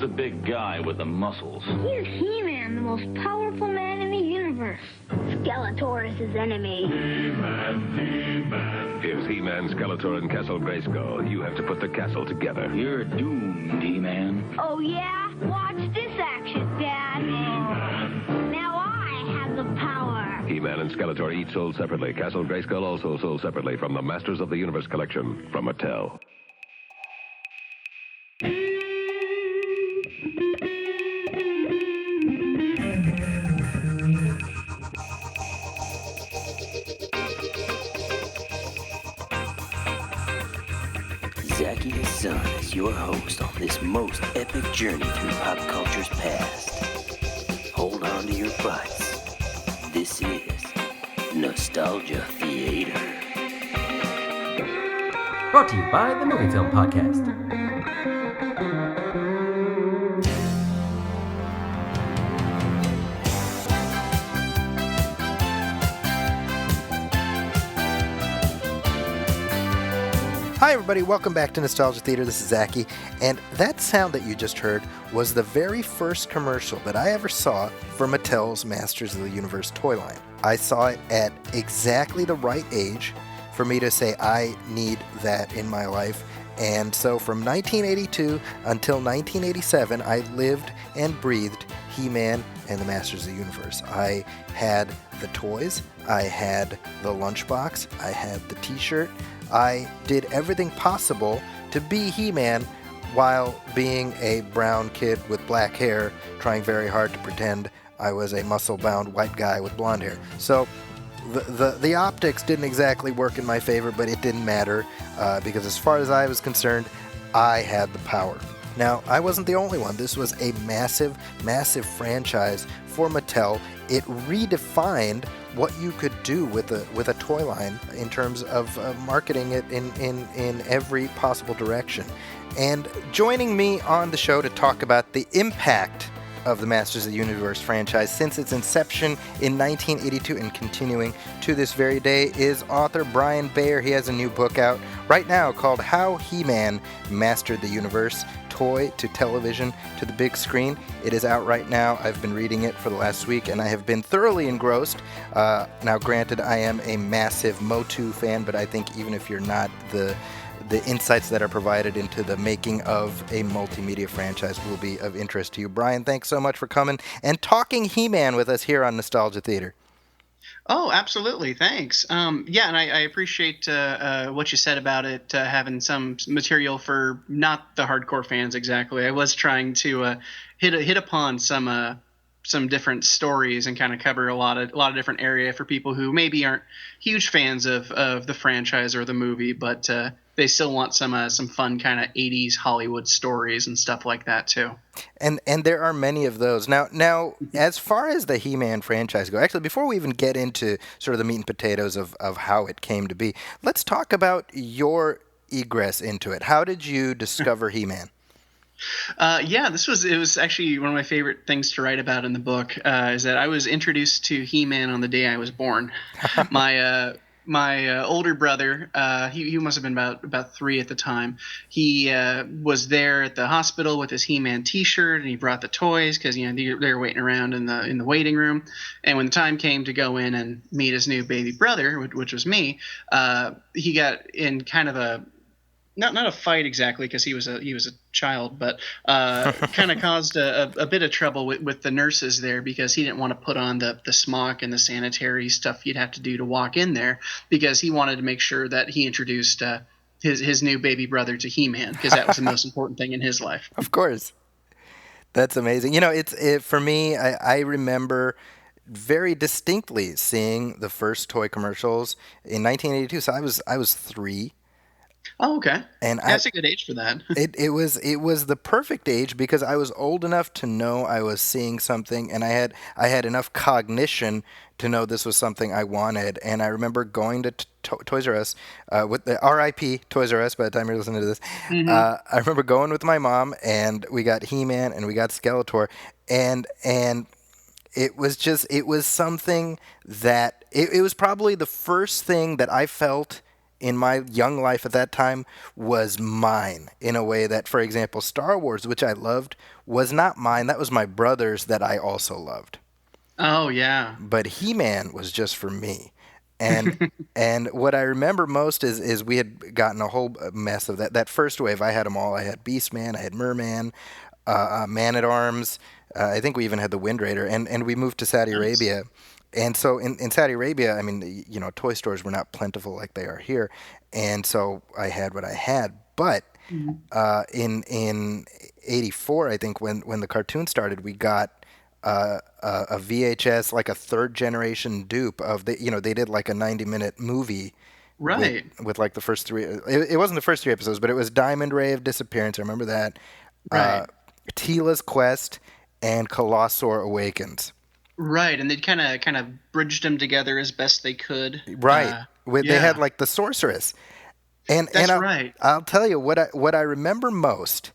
the big guy with the muscles? He's He-Man, the most powerful man in the universe. Skeletor is his enemy. He-Man. Here's He-Man, Skeletor, and Castle Grayskull. You have to put the castle together. You're doomed, He-Man. Oh, yeah? Watch this action, Dad. Now I have the power. He-Man and Skeletor each sold separately. Castle Grayskull also sold separately from the Masters of the Universe collection from Mattel. Zachy his son is your host on this most epic journey through pop culture's past. Hold on to your butts. This is Nostalgia Theater. Brought to you by the Movie Film Podcast. Hi everybody, welcome back to Nostalgia Theater. This is Zachy, and that sound that you just heard was the very first commercial that I ever saw for Mattel's Masters of the Universe toy line. I saw it at exactly the right age for me to say I need that in my life, and so from 1982 until 1987, I lived and breathed He-Man and the Masters of the Universe. I had the toys, I had the lunchbox, I had the t-shirt. I did everything possible to be He-Man while being a brown kid with black hair, trying very hard to pretend I was a muscle-bound white guy with blonde hair. So the optics didn't exactly work in my favor, but it didn't matter because as far as I was concerned, I had the power. Now, I wasn't the only one. This was a massive, massive franchise for Mattel. It redefined what you could do with a toy line in terms of marketing it in every possible direction. And joining me on the show to talk about the impact of the Masters of the Universe franchise since its inception in 1982 and continuing to this very day is author Brian Baer. He has a new book out right now called How He-Man Mastered the Universe, Toy to Television to the Big Screen. It is out right now. I've been reading it for the last week and I have been thoroughly engrossed. Now granted, I am a massive Motu fan, but I think even if you're not, the insights that are provided into the making of a multimedia franchise will be of interest to you. Brian, thanks so much for coming and talking He-Man with us here on Nostalgia Theater. Oh, absolutely. Thanks. Yeah, and I appreciate what you said about it having some material for not the hardcore fans exactly. I was trying to hit upon some different stories and kind of cover a lot of different area for people who maybe aren't huge fans of the franchise or the movie, but they still want some fun kind of 80s Hollywood stories and stuff like that too. And there are many of those. Now, as far as the He-Man franchise go, actually, before we even get into sort of the meat and potatoes of how it came to be, let's talk about your egress into it. How did you discover He-Man? Yeah, it was actually one of my favorite things to write about in the book, is that I was introduced to He-Man on the day I was born. My older brother, he must have been about 3 at the time. He was there at the hospital with his He-Man T-shirt, and he brought the toys because they were waiting around in the waiting room. And when the time came to go in and meet his new baby brother, which was me, he got in kind of a not a fight exactly because he was a child, but kind of caused a bit of trouble with the nurses there because he didn't want to put on the smock and the sanitary stuff you'd have to do to walk in there because he wanted to make sure that he introduced his new baby brother to He-Man because that was the most important thing in his life. Of course. That's amazing. For me, I remember very distinctly seeing the first toy commercials in 1982. So I was 3. Oh, okay. And that's a good age for that. It was the perfect age because I was old enough to know I was seeing something, and I had enough cognition to know this was something I wanted. And I remember going to Toys R Us with the R.I.P. Toys R Us. By the time you're listening to this, I remember going with my mom, and we got He-Man and we got Skeletor, and it was something that it was probably the first thing that I felt in my young life at that time was mine in a way that, for example, Star Wars, which I loved, was not mine. That was my brother's that I also loved. Oh, yeah. But He-Man was just for me. And and what I remember most is we had gotten a whole mess of that. That first wave, I had them all. I had Beastman, I had Merman, Man-at-Arms. I think we even had the Wind Raider. And we moved to Saudi Arabia. And so in Saudi Arabia, I mean, toy stores were not plentiful like they are here. And so I had what I had. But in '84, I think, when the cartoon started, we got a VHS, like a third generation dupe of they did like a 90-minute movie, right? With like the first three. It wasn't the first three episodes, but it was Diamond Ray of Disappearance. I remember that. Right. Tila's Quest and Colossor Awakens. Right, and they kind of bridged them together as best they could. Right, they had like the sorceress, and right. I'll tell you what I remember most.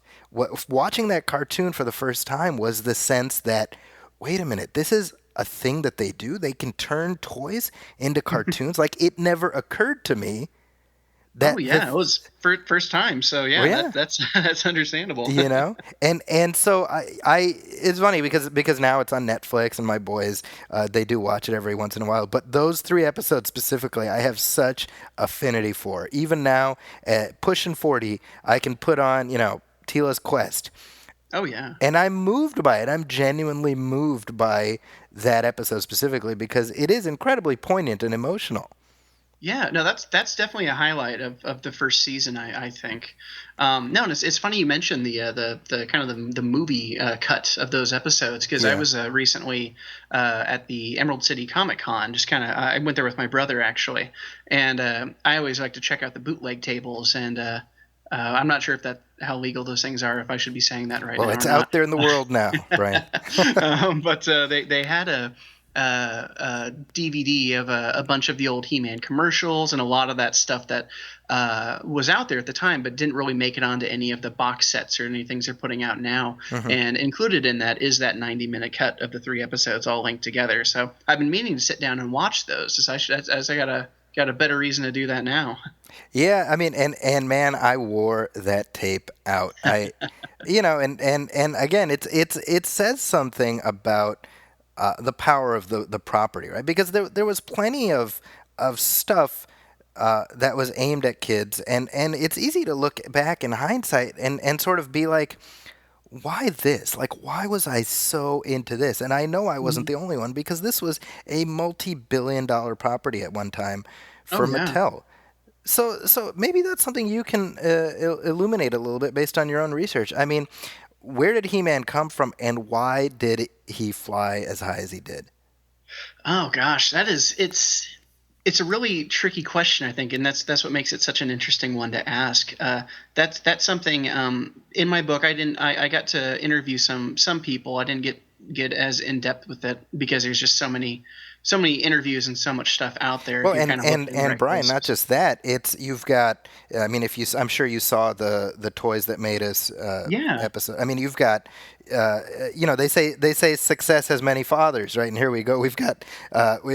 Watching that cartoon for the first time was the sense that, wait a minute, this is a thing that they do? They can turn toys into cartoons? Like, it never occurred to me that... it was first time, so yeah. That's understandable. And so I it's funny because now it's on Netflix, and my boys, they do watch it every once in a while. But those 3 episodes specifically, I have such affinity for. Even now, at pushing 40, I can put on, Tila's Quest. Oh, yeah. And I'm moved by it. I'm genuinely moved by that episode specifically because it is incredibly poignant and emotional. Yeah, no, that's definitely a highlight of the first season, I think. And it's funny you mentioned the kind of the movie cut of those episodes, because I was recently at the Emerald City Comic Con. Just kind of, I went there with my brother actually, and I always like to check out the bootleg tables, and I'm not sure if how legal those things are, if I should be saying that right now. Well, it's out there in the world now, Brian. But they had a DVD of a bunch of the old He-Man commercials and a lot of that stuff that was out there at the time, but didn't really make it onto any of the box sets or any things they're putting out now. Mm-hmm. And included in that is that 90-minute cut of the 3 episodes all linked together. So I've been meaning to sit down and watch those, as I got a better reason to do that now. Yeah, I mean, and man, I wore that tape out. And again, it says something about the power of the property, right? Because there was plenty of stuff that was aimed at kids, and it's easy to look back in hindsight and sort of be like, why this? Like, why was I so into this? And I know I wasn't the only one, because this was a multi-billion-dollar property at one time for Mattel. So maybe that's something you can illuminate a little bit based on your own research. I mean, where did He-Man come from, and why did he fly as high as he did? Oh gosh, it's a really tricky question, I think, and that's what makes it such an interesting one to ask. That's something in my book. I got to interview some people. I didn't get as in depth with it because there's just so many interviews and so much stuff out there. Well, and Brian, not just that. You've got. I mean, I'm sure you saw the Toys That Made Us episode. I mean, you've got. They say success has many fathers, right? And here we go. We've got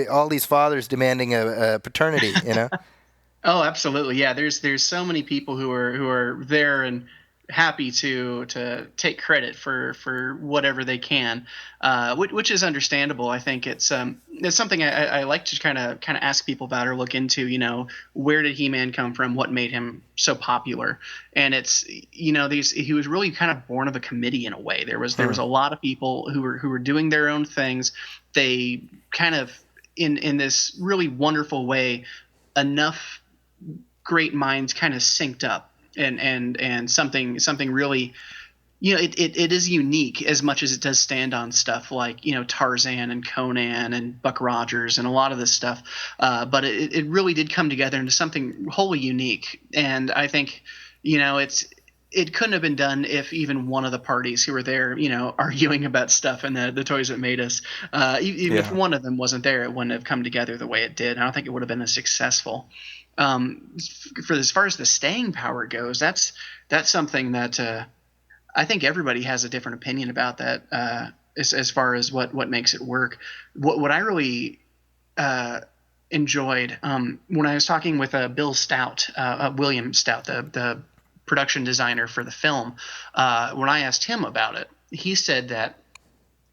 all these fathers demanding a paternity. Oh, absolutely. Yeah. There's so many people who are there and happy to take credit for whatever they can, which is understandable. I think it's something I like to kind of ask people about or look into. Where did He-Man come from? What made him so popular? And it's he was really kind of born of a committee in a way. There was a lot of people who were doing their own things. They kind of in this really wonderful way, enough great minds kind of synced up. And something really, it is unique as much as it does stand on stuff like, Tarzan and Conan and Buck Rogers and a lot of this stuff. But it really did come together into something wholly unique. And I think, it couldn't have been done if even one of the parties who were there, arguing about stuff in the Toys That Made Us, even if one of them wasn't there, it wouldn't have come together the way it did. I don't think it would have been as successful. For as far as the staying power goes, that's something that I think everybody has a different opinion about that as far as what makes it work. What I really enjoyed when I was talking with Bill Stout, William Stout, the production designer for the film. When I asked him about it, he said that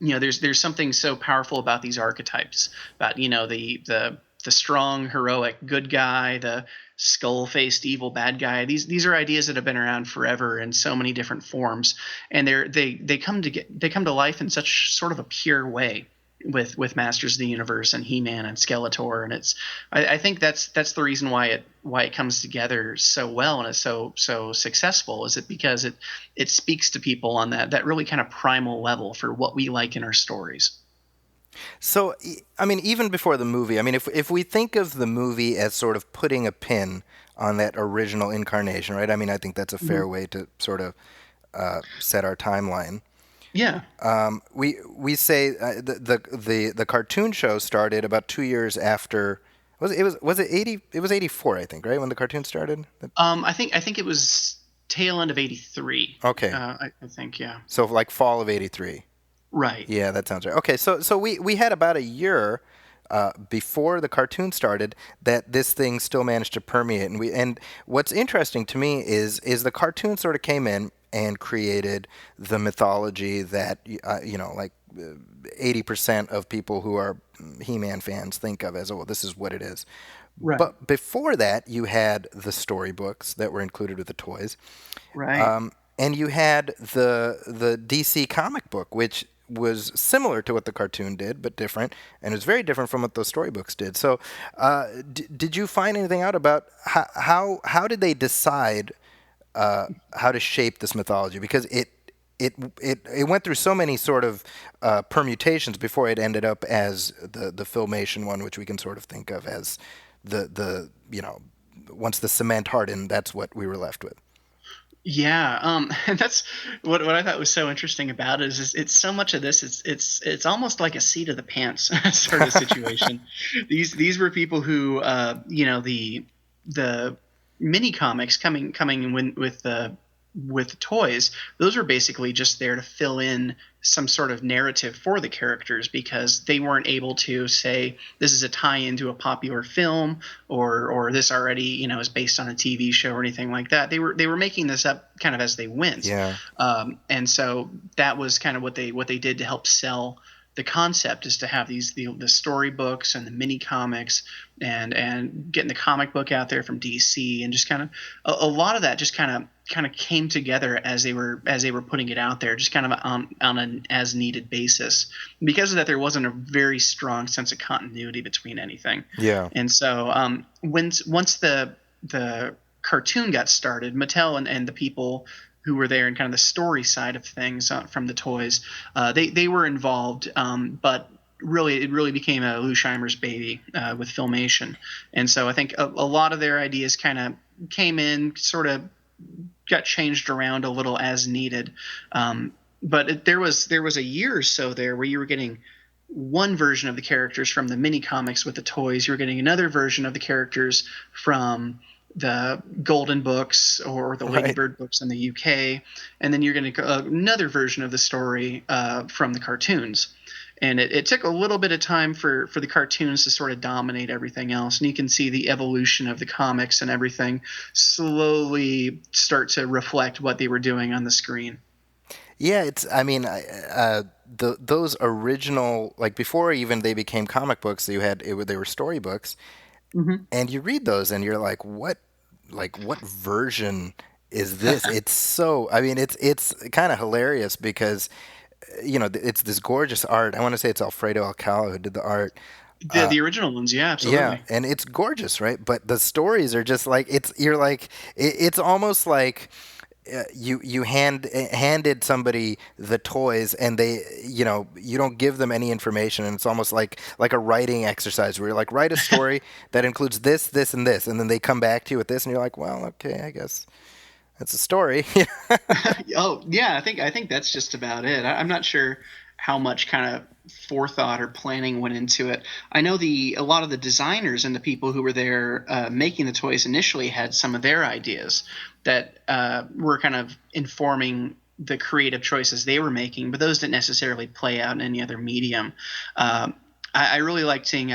there's something so powerful about these archetypes, about the strong heroic good guy, the skull-faced evil bad guy. These are ideas that have been around forever in so many different forms, and they come to life in such sort of a pure way with Masters of the Universe and He-Man and Skeletor, and I think that's the reason why it comes together so well and is so successful, is it because it speaks to people on that really kind of primal level for what we like in our stories. So, I mean, even before the movie, I mean, if we think of the movie as sort of putting a pin on that original incarnation, right? I mean, I think that's a fair way to sort of set our timeline. Yeah. We say the cartoon show started about 2 years after. Was it 80? It was 84, I think, right, when the cartoon started. I think it was tail end of 83. Okay. I think, yeah. So like fall of 83. Right. Yeah, that sounds right. Okay, so we had about a year before the cartoon started that this thing still managed to permeate, and what's interesting to me is the cartoon sort of came in and created the mythology that like 80% of people who are He-Man fans think of as, oh, well, this is what it is. Right. But before that, you had the storybooks that were included with the toys. Right. And you had the DC comic book, which was similar to what the cartoon did, but different, and it was very different from what those storybooks did. So, did you find anything out about how did they decide how to shape this mythology? Because it went through so many sort of permutations before it ended up as the Filmation one, which we can sort of think of as the once the cement hardened, that's what we were left with. Yeah, and that's what I thought was so interesting about it is it's so much of this. It's almost like a seat of the pants sort of situation. These were people who the mini comics coming with the toys. Those were basically just there to fill in some sort of narrative for the characters, because they weren't able to say this is a tie-in to a popular film or this already is based on a TV show or anything like that. They were making this up kind of as they went. Yeah. And so that was kind of what they did to help sell the concept, is to have the storybooks and the mini comics and getting the comic book out there from DC, and just kind of a lot of that just kind of came together as they were putting it out there, just kind of on an as needed basis. Because of that, there wasn't a very strong sense of continuity between anything. Yeah. And so once the cartoon got started, Mattel and the people who were there in kind of the story side of things from the toys, they were involved, but really it really became a Lou Scheimer's baby with Filmation. And so I think a lot of their ideas kind of came in, sort of got changed around a little as needed. But there was a year or so there where you were getting one version of the characters from the mini comics with the toys. You were getting another version of the characters from the Golden books or the Lady Bird books in the UK, and then you're getting another version of the story from the cartoons. And it took a little bit of time for the cartoons to sort of dominate everything else. And you can see the evolution of the comics and everything slowly start to reflect what they were doing on the screen. Yeah, those original, like before even they became comic books, they were storybooks. Mm-hmm. And you read those and you're like, what version is this? It's so, it's kind of hilarious because it's this gorgeous art. I want to say it's Alfredo Alcala who did the art. The original ones, yeah, absolutely. Yeah, and it's gorgeous, right? But the stories are just like, it's almost like you handed somebody the toys and they, you don't give them any information, and it's almost like a writing exercise where you're like, write a story that includes this, this, and this, and then they come back to you with this, and you're like, well, okay, I guess that's a story. Oh yeah, I think that's just about it. I'm not sure how much kind of forethought or planning went into it. I know a lot of the designers and the people who were there making the toys initially had some of their ideas that were kind of informing the creative choices they were making, but those didn't necessarily play out in any other medium. I really liked seeing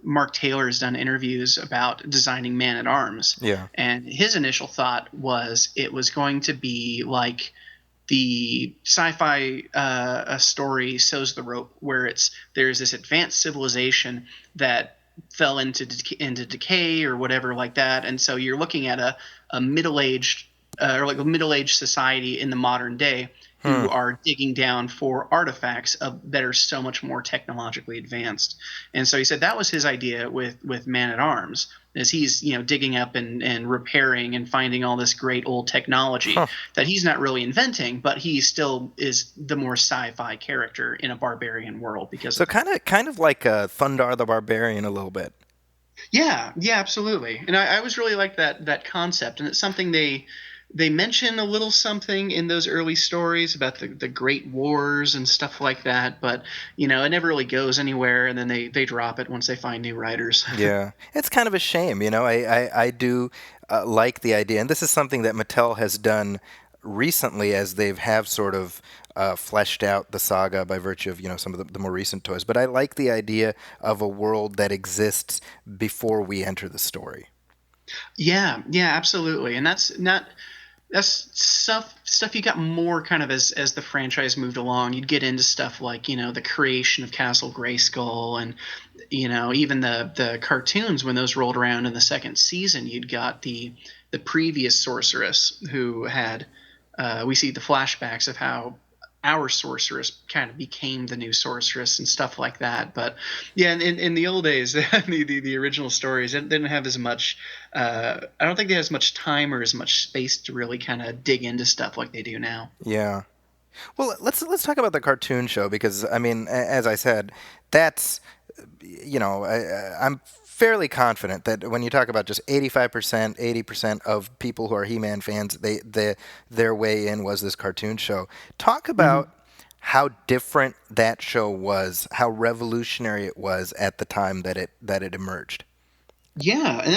Mark Taylor's done interviews about designing Man-at-Arms. Yeah. And his initial thought was it was going to be like the sci-fi story Sows the Rope, where there's this advanced civilization that fell into decay or whatever like that, and so you're looking at a middle-aged or like a middle-aged society in the modern day who are digging down for artifacts that are so much more technologically advanced. And so he said that was his idea with Man-at-Arms, is he's digging up and repairing and finding all this great old technology that he's not really inventing, but he still is the more sci-fi character in a barbarian world. Because so kind of like Thundar the Barbarian a little bit. Yeah, absolutely. And I was really like that concept, and it's something they mention a little something in those early stories about the Great Wars and stuff like that, but it never really goes anywhere, and then they drop it once they find new writers. Yeah, it's kind of a shame. I do like the idea, and this is something that Mattel has done recently as they have sort of fleshed out the saga by virtue of some of the more recent toys. But I like the idea of a world that exists before we enter the story. Yeah, absolutely, and that's stuff you got more kind of as the franchise moved along. You'd get into stuff like the creation of Castle Grayskull, and even the cartoons when those rolled around in the second season. You'd got the previous sorceress who had we see the flashbacks of how our sorceress kind of became the new sorceress and stuff like that. But yeah, in the old days, the original stories didn't have as much. I don't think they had as much time or as much space to really kind of dig into stuff like they do now. Yeah. Well, let's talk about the cartoon show, because I mean, as I said, that's I'm fairly confident that when you talk about just 85%, 80% of people who are He-Man fans, their way in was this cartoon show. Talk about how different that show was, how revolutionary it was at the time that it emerged. Yeah, and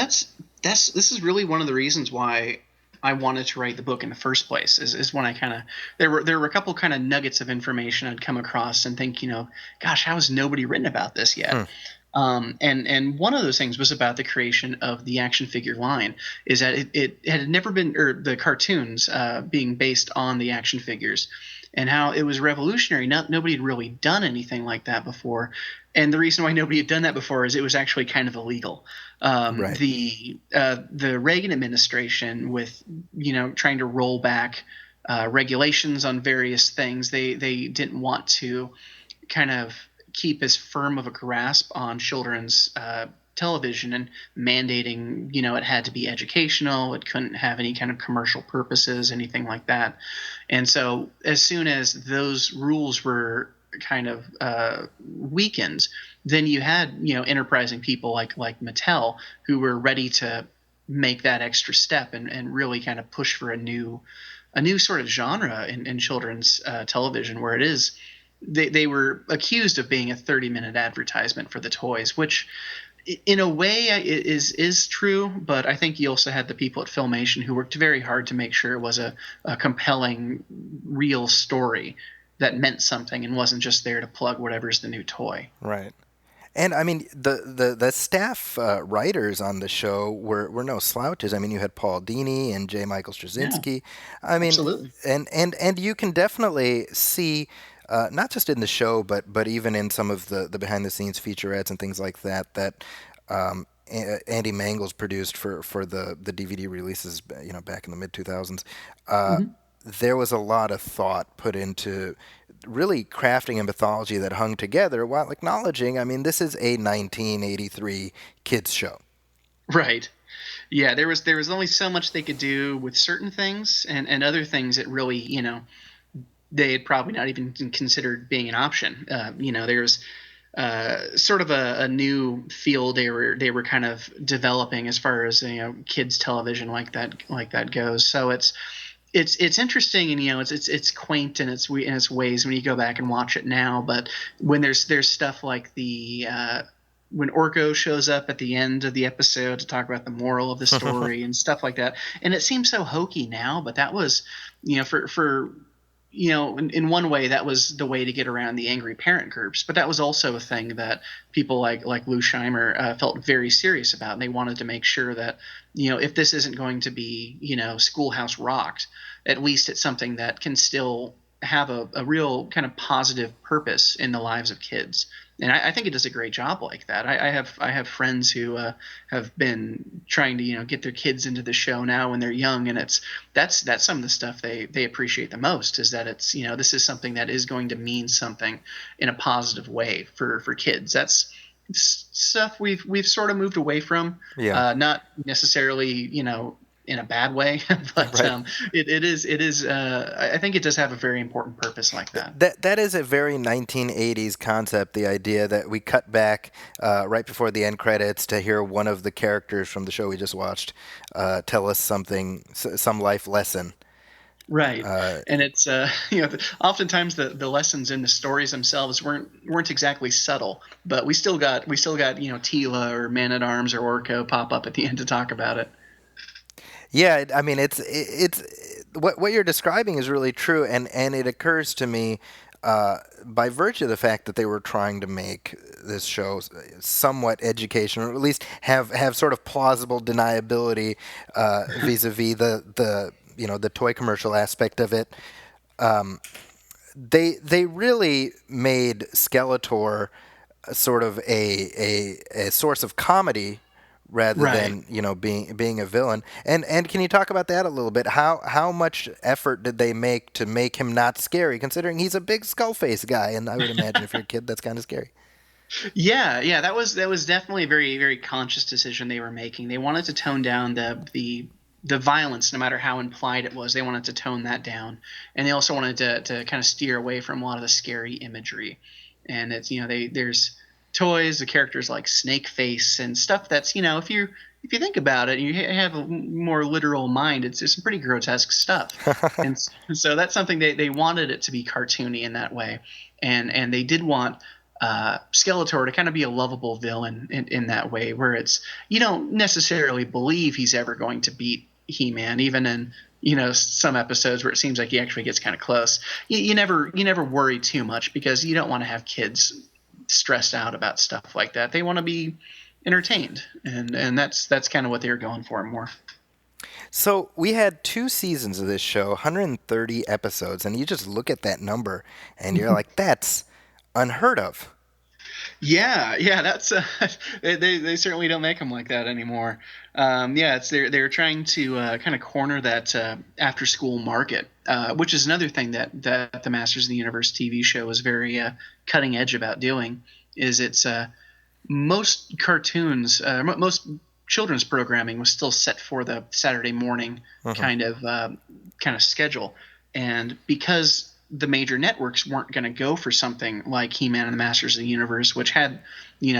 this is really one of the reasons why I wanted to write the book in the first place. Is when I kind of there were a couple kind of nuggets of information I'd come across and think, gosh, how has nobody written about this yet? And one of those things was about the creation of the action figure line, is that it had never been, or the cartoons being based on the action figures, and how it was revolutionary. Nobody had really done anything like that before. And the reason why nobody had done that before is it was actually kind of illegal. Right. The Reagan administration, with trying to roll back regulations on various things, they didn't want to kind of keep as firm of a grasp on children's television, and mandating it had to be educational, it couldn't have any kind of commercial purposes, anything like that. And so as soon as those rules were kind of weakened, then you had enterprising people like Mattel, who were ready to make that extra step and really kind of push for a new sort of genre in children's television, where it is they were accused of being a 30-minute advertisement for the toys, which in a way is true, but I think you also had the people at Filmation who worked very hard to make sure it was a compelling, real story that meant something and wasn't just there to plug whatever's the new toy. Right. And I mean, the staff writers on the show were no slouches. I mean, you had Paul Dini and J. Michael Straczynski. Yeah, I mean, absolutely. And you can definitely see, not just in the show, but even in some of the behind the scenes featurettes and things like that Andy Mangels produced for the DVD releases, back in the mid 2000s. There was a lot of thought put into really crafting a mythology that hung together while acknowledging, I mean, this is a 1983 kids show. Right. Yeah, there was only so much they could do with certain things, and other things that really, they had probably not even considered being an option. There's sort of a new field they were kind of developing as far as kids television like that goes. So it's interesting, and it's quaint in its ways when you go back and watch it now. But when there's stuff like when Orko shows up at the end of the episode to talk about the moral of the story and stuff like that, and it seems so hokey now, but that was for in one way, that was the way to get around the angry parent groups, but that was also a thing that people like Lou Scheimer felt very serious about, and they wanted to make sure that, if this isn't going to be, Schoolhouse Rocked, at least it's something that can still have a real kind of positive purpose in the lives of kids. And I think it does a great job like that. I have friends who have been trying to get their kids into the show now when they're young, and that's some of the stuff they appreciate the most, is that it's this is something that is going to mean something in a positive way for kids. That's stuff we've sort of moved away from. Not necessarily in a bad way, but Right. it is. I think it does have a very important purpose like that. That is a very 1980s concept, the idea that we cut back right before the end credits to hear one of the characters from the show we just watched tell us something, some life lesson. Right, and it's oftentimes the lessons in the stories themselves weren't exactly subtle, but we still got Tila or Man at Arms or Orko pop up at the end to talk about it. Yeah, I mean, it's what you're describing is really true, and it occurs to me by virtue of the fact that they were trying to make this show somewhat educational, or at least have sort of plausible deniability vis-a-vis the toy commercial aspect of it. They really made Skeletor sort of a source of comedy rather Right. than being a villain. And can you talk about that a little bit? How much effort did they make to make him not scary, considering he's a big skull face guy? And I would imagine if you're a kid, that's kind of scary. Yeah, that was definitely a very, very conscious decision they were making. They wanted to tone down the violence, no matter how implied it was. They wanted to tone that down, and they also wanted to kind of steer away from a lot of the scary imagery. And it's there's toys, the characters like Snake Face and stuff that's if you think about it, you have a more literal mind. It's some pretty grotesque stuff, and so that's something they wanted it to be cartoony in that way, and they did want Skeletor to kind of be a lovable villain in that way, where it's you don't necessarily believe he's ever going to beat He-Man, even in some episodes where it seems like he actually gets kind of close. You never worry too much, because you don't want to have kids stressed out about stuff like that. They want to be entertained, and that's kind of what they were going for more. So we had 2 seasons of this show, 130 episodes, and you just look at that number and you're like, that's unheard of. Yeah, that's they certainly don't make them like that anymore. It's they're trying to kind of corner that after school market, which is another thing that the Masters of the Universe TV show is very cutting edge about doing. Is it's most cartoons, most children's programming was still set for the Saturday morning kind of schedule, and because the major networks weren't going to go for something like He-Man and the Masters of the Universe, which had,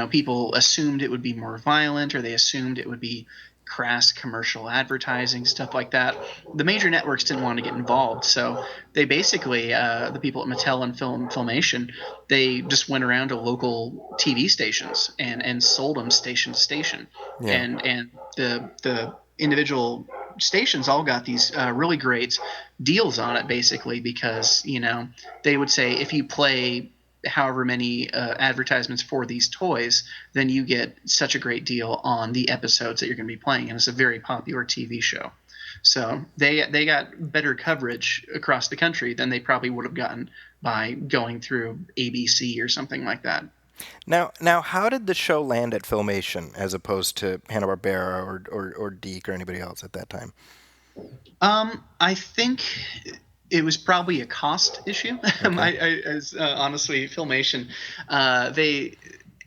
people assumed it would be more violent, or they assumed it would be crass commercial advertising, stuff like that. The major networks didn't want to get involved, so they basically, the people at Mattel and Filmation, they just went around to local TV stations and sold them station to station. Yeah. And the individual stations all got these really great deals on it, basically, because they would say, if you play however many advertisements for these toys, then you get such a great deal on the episodes that you're going to be playing, and it's a very popular TV show. So they got better coverage across the country than they probably would have gotten by going through ABC or something like that. Now, how did the show land at Filmation as opposed to Hanna-Barbera or Deke or anybody else at that time? I think it was probably a cost issue. Honestly, Filmation,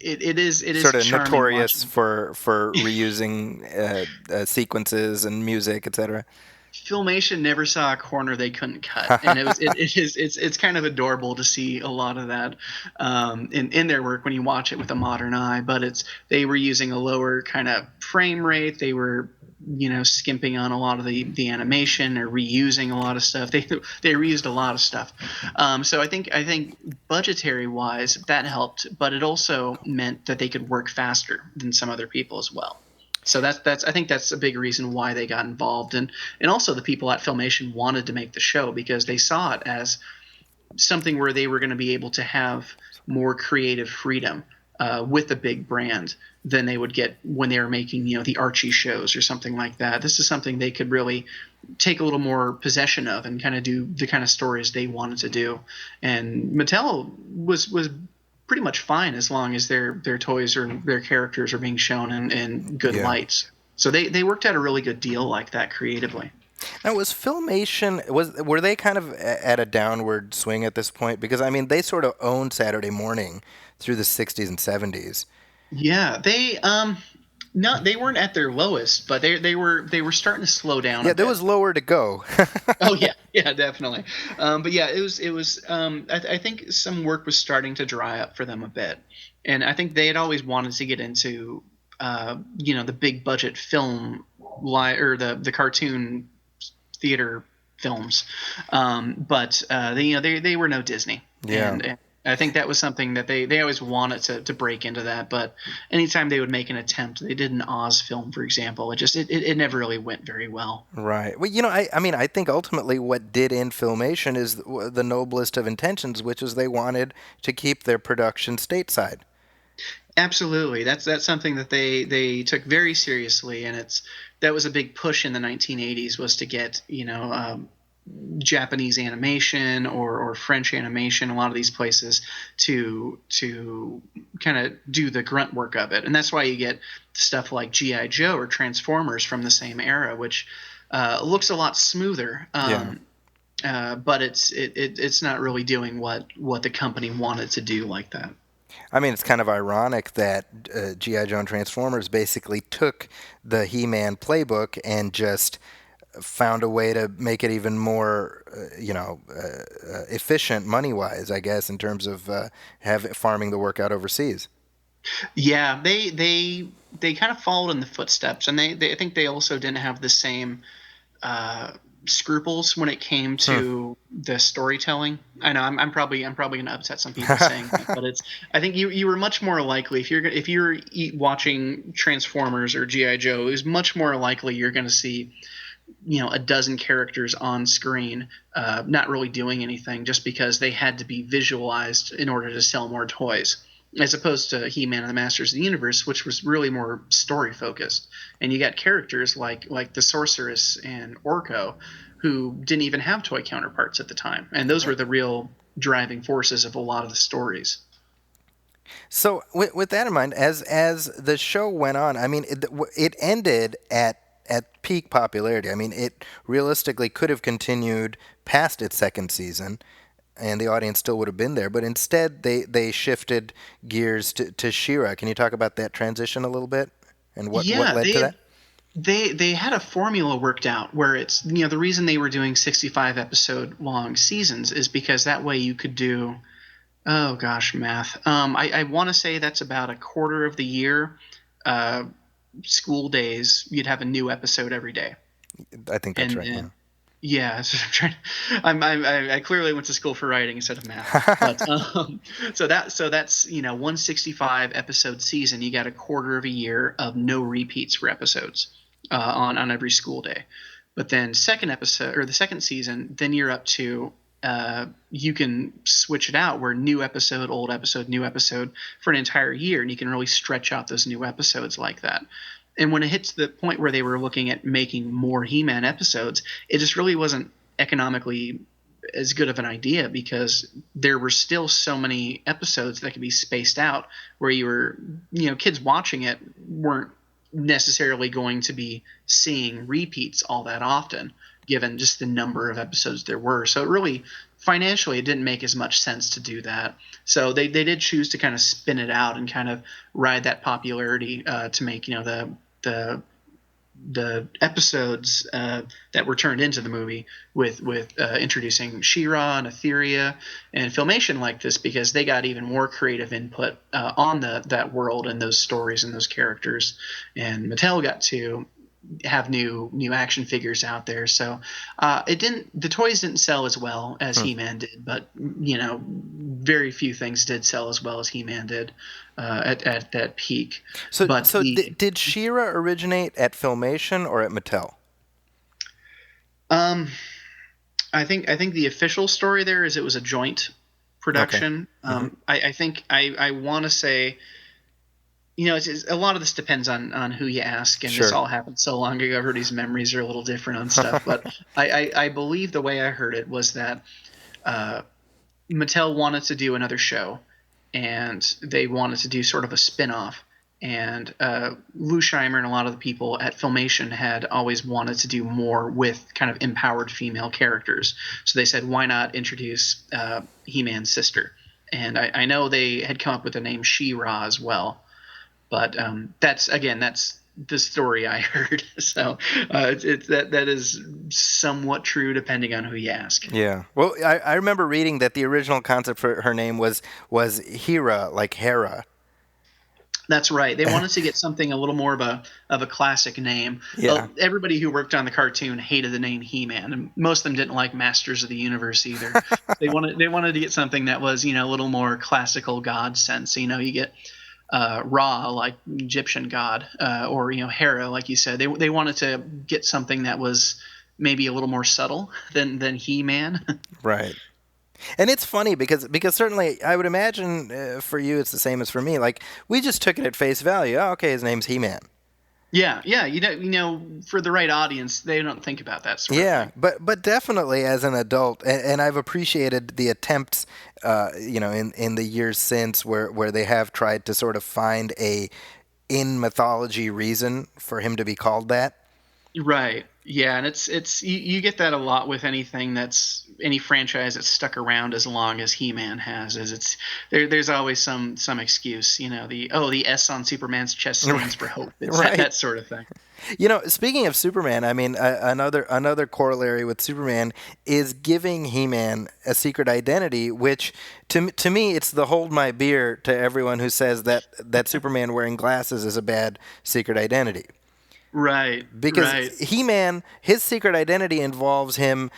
it is sort of charming notorious watching. for reusing sequences and music, etc. Filmation never saw a corner they couldn't cut, and it's kind of adorable to see a lot of that in their work when you watch it with a modern eye. But they were using a lower kind of frame rate. They were skimping on a lot of the animation, or reusing a lot of stuff. They reused a lot of stuff. So I think budgetary wise that helped, but it also meant that they could work faster than some other people as well. So that's I think that's a big reason why they got involved, and also the people at Filmation wanted to make the show because they saw it as something where they were going to be able to have more creative freedom with a big brand than they would get when they were making, the Archie shows or something like that. This is something they could really take a little more possession of and kind of do the kind of stories they wanted to do. And Mattel was pretty much fine as long as their toys or their characters are being shown in good lights. So they worked out a really good deal like that creatively. Now, was Filmation, were they kind of at a downward swing at this point? Because, I mean, they sort of owned Saturday morning through the 60s and 70s. Yeah, they they weren't at their lowest, but they were starting to slow down. Yeah, there was lower to go. Oh yeah, definitely. But yeah, it was. I think some work was starting to dry up for them a bit, and I think they had always wanted to get into, the big budget film or the cartoon theater films, but they were no Disney. Yeah. And I think that was something that they always wanted to break into that, but anytime they would make an attempt, they did an Oz film, for example. It never really went very well. Right. Well, I think ultimately what did end Filmation is the noblest of intentions, which is they wanted to keep their production stateside. Absolutely. That's something that they took very seriously, and that was a big push in the 1980s was to get, Japanese animation or French animation, a lot of these places to kind of do the grunt work of it. And that's why you get stuff like G.I. Joe or Transformers from the same era, which looks a lot smoother. But it's not really doing what the company wanted to do like that. I mean, it's kind of ironic that G.I. Joe and Transformers basically took the He-Man playbook and just found a way to make it even more, efficient money-wise, I guess, in terms of farming the work out overseas. Yeah, they kind of followed in the footsteps, and they I think they also didn't have the same scruples when it came to the storytelling. I know I'm probably going to upset some people saying that, but I think you were much more likely if you're watching Transformers or G.I. Joe, it was much more likely you're going to see a dozen characters on screen not really doing anything just because they had to be visualized in order to sell more toys, as opposed to He-Man and the Masters of the Universe, which was really more story focused. And you got characters like the Sorceress and Orko who didn't even have toy counterparts at the time, and those were the real driving forces of a lot of the stories. So with that in mind, as the show went on, I mean, it ended at peak popularity. I mean, it realistically could have continued past its second season, and the audience still would have been there. But instead, they shifted gears to She-Ra. Can you talk about that transition a little bit and what led to that? They had a formula worked out where it's the reason they were doing 65 episode long seasons is because that way you could do math. I want to say that's about a quarter of the year. School days, you'd have a new episode every day. I think that's right. Yeah, so I clearly went to school for writing instead of math. But, so that's 165 episode season. You got a quarter of a year of no repeats for episodes on every school day. But then second episode or the second season, then you're up to you can switch it out where new episode, old episode, new episode for an entire year, and you can really stretch out those new episodes like that. And when it hits the point where they were looking at making more He-Man episodes, it just really wasn't economically as good of an idea because there were still so many episodes that could be spaced out where you were, kids watching it weren't necessarily going to be seeing repeats all that often, given just the number of episodes there were. So it really, financially, it didn't make as much sense to do that. So they did choose to kind of spin it out and kind of ride that popularity to make, the episodes that were turned into the movie with introducing She-Ra and Etheria, and Filmation like this because they got even more creative input on that world and those stories and those characters, and Mattel got to have new action figures out there. So the toys didn't sell as well as He-Man did, but very few things did sell as well as He-Man did at that peak. So, but did She-Ra originate at Filmation or at Mattel? I think the official story there is it was a joint production. Okay. I think I want to say, it's a lot of this depends on who you ask, and Sure. this all happened so long ago. Everybody's memories are a little different on stuff, but I believe the way I heard it was that Mattel wanted to do another show, and they wanted to do sort of a spin-off. And Lou Scheimer and a lot of the people at Filmation had always wanted to do more with kind of empowered female characters. So they said, why not introduce He-Man's sister? And I know they had come up with the name She-Ra as well. But that's the story I heard. So that is somewhat true depending on who you ask. Yeah. Well, I remember reading that the original concept for her name was Hera, like Hera. That's right. They wanted to get something a little more of a classic name. Yeah. Everybody who worked on the cartoon hated the name He-Man, and most of them didn't like Masters of the Universe either. They wanted to get something that was a little more classical god sense. You get Ra, like Egyptian god, or Hera, like you said. They wanted to get something that was maybe a little more subtle than He-Man. Right. And it's funny because certainly I would imagine for you it's the same as for me. Like, we just took it at face value. Oh, okay, his name's He-Man. Yeah. For the right audience, they don't think about that sort of thing. but definitely as an adult, and I've appreciated the attempts, in the years since where they have tried to sort of find a in mythology reason for him to be called that. Right. Yeah, and it's you get that a lot with anything that's any franchise that's stuck around as long as He-Man has. There's always some excuse. The S on Superman's chest stands for hope. It's Right. that sort of thing. Speaking of Superman, I mean, another corollary with Superman is giving He-Man a secret identity, which to me it's the hold my beer to everyone who says that Superman wearing glasses is a bad secret identity. Right. Because right. He-Man, his secret identity involves him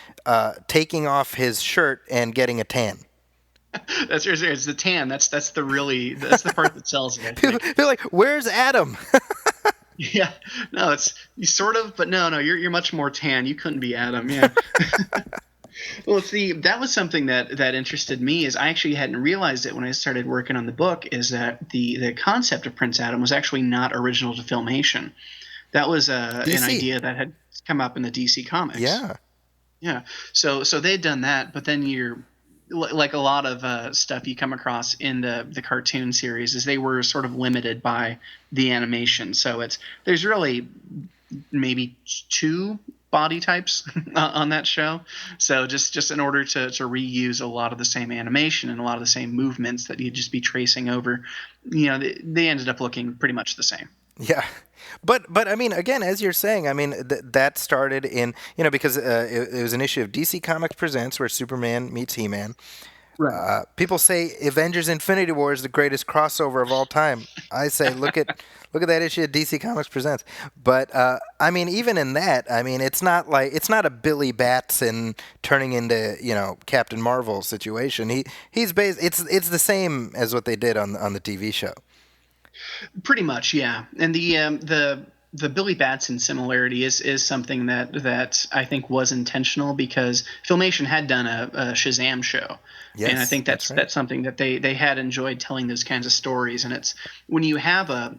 taking off his shirt and getting a tan. It's the tan. That's the part that sells it. I think. They're like, "Where's Adam?" Yeah. No, it's you sort of, but no, you're much more tan. You couldn't be Adam. Yeah. Well, that was something that interested me. Is I actually hadn't realized it when I started working on the book. Is that the concept of Prince Adam was actually not original to Filmation. That was an idea that had come up in the DC Comics. Yeah. Yeah. So they'd done that, but then you're like a lot of stuff you come across in the cartoon series is they were sort of limited by the animation. So there's really maybe 2 body types on that show. So just in order to reuse a lot of the same animation and a lot of the same movements that you'd just be tracing over, they ended up looking pretty much the same. Yeah. But I mean, again, as you're saying, I mean, that started in, because it was an issue of DC Comics Presents where Superman meets He-Man. Right. People say Avengers Infinity War is the greatest crossover of all time. I say, look at that issue of DC Comics Presents. But, I mean, even in that, I mean, it's not a Billy Batson turning into, Captain Marvel situation. It's the same as what they did on the TV show. Pretty much, yeah. And the Billy Batson similarity is something that I think was intentional because Filmation had done a Shazam show. Yes, and I think that's something that they had enjoyed telling those kinds of stories. And it's when you have a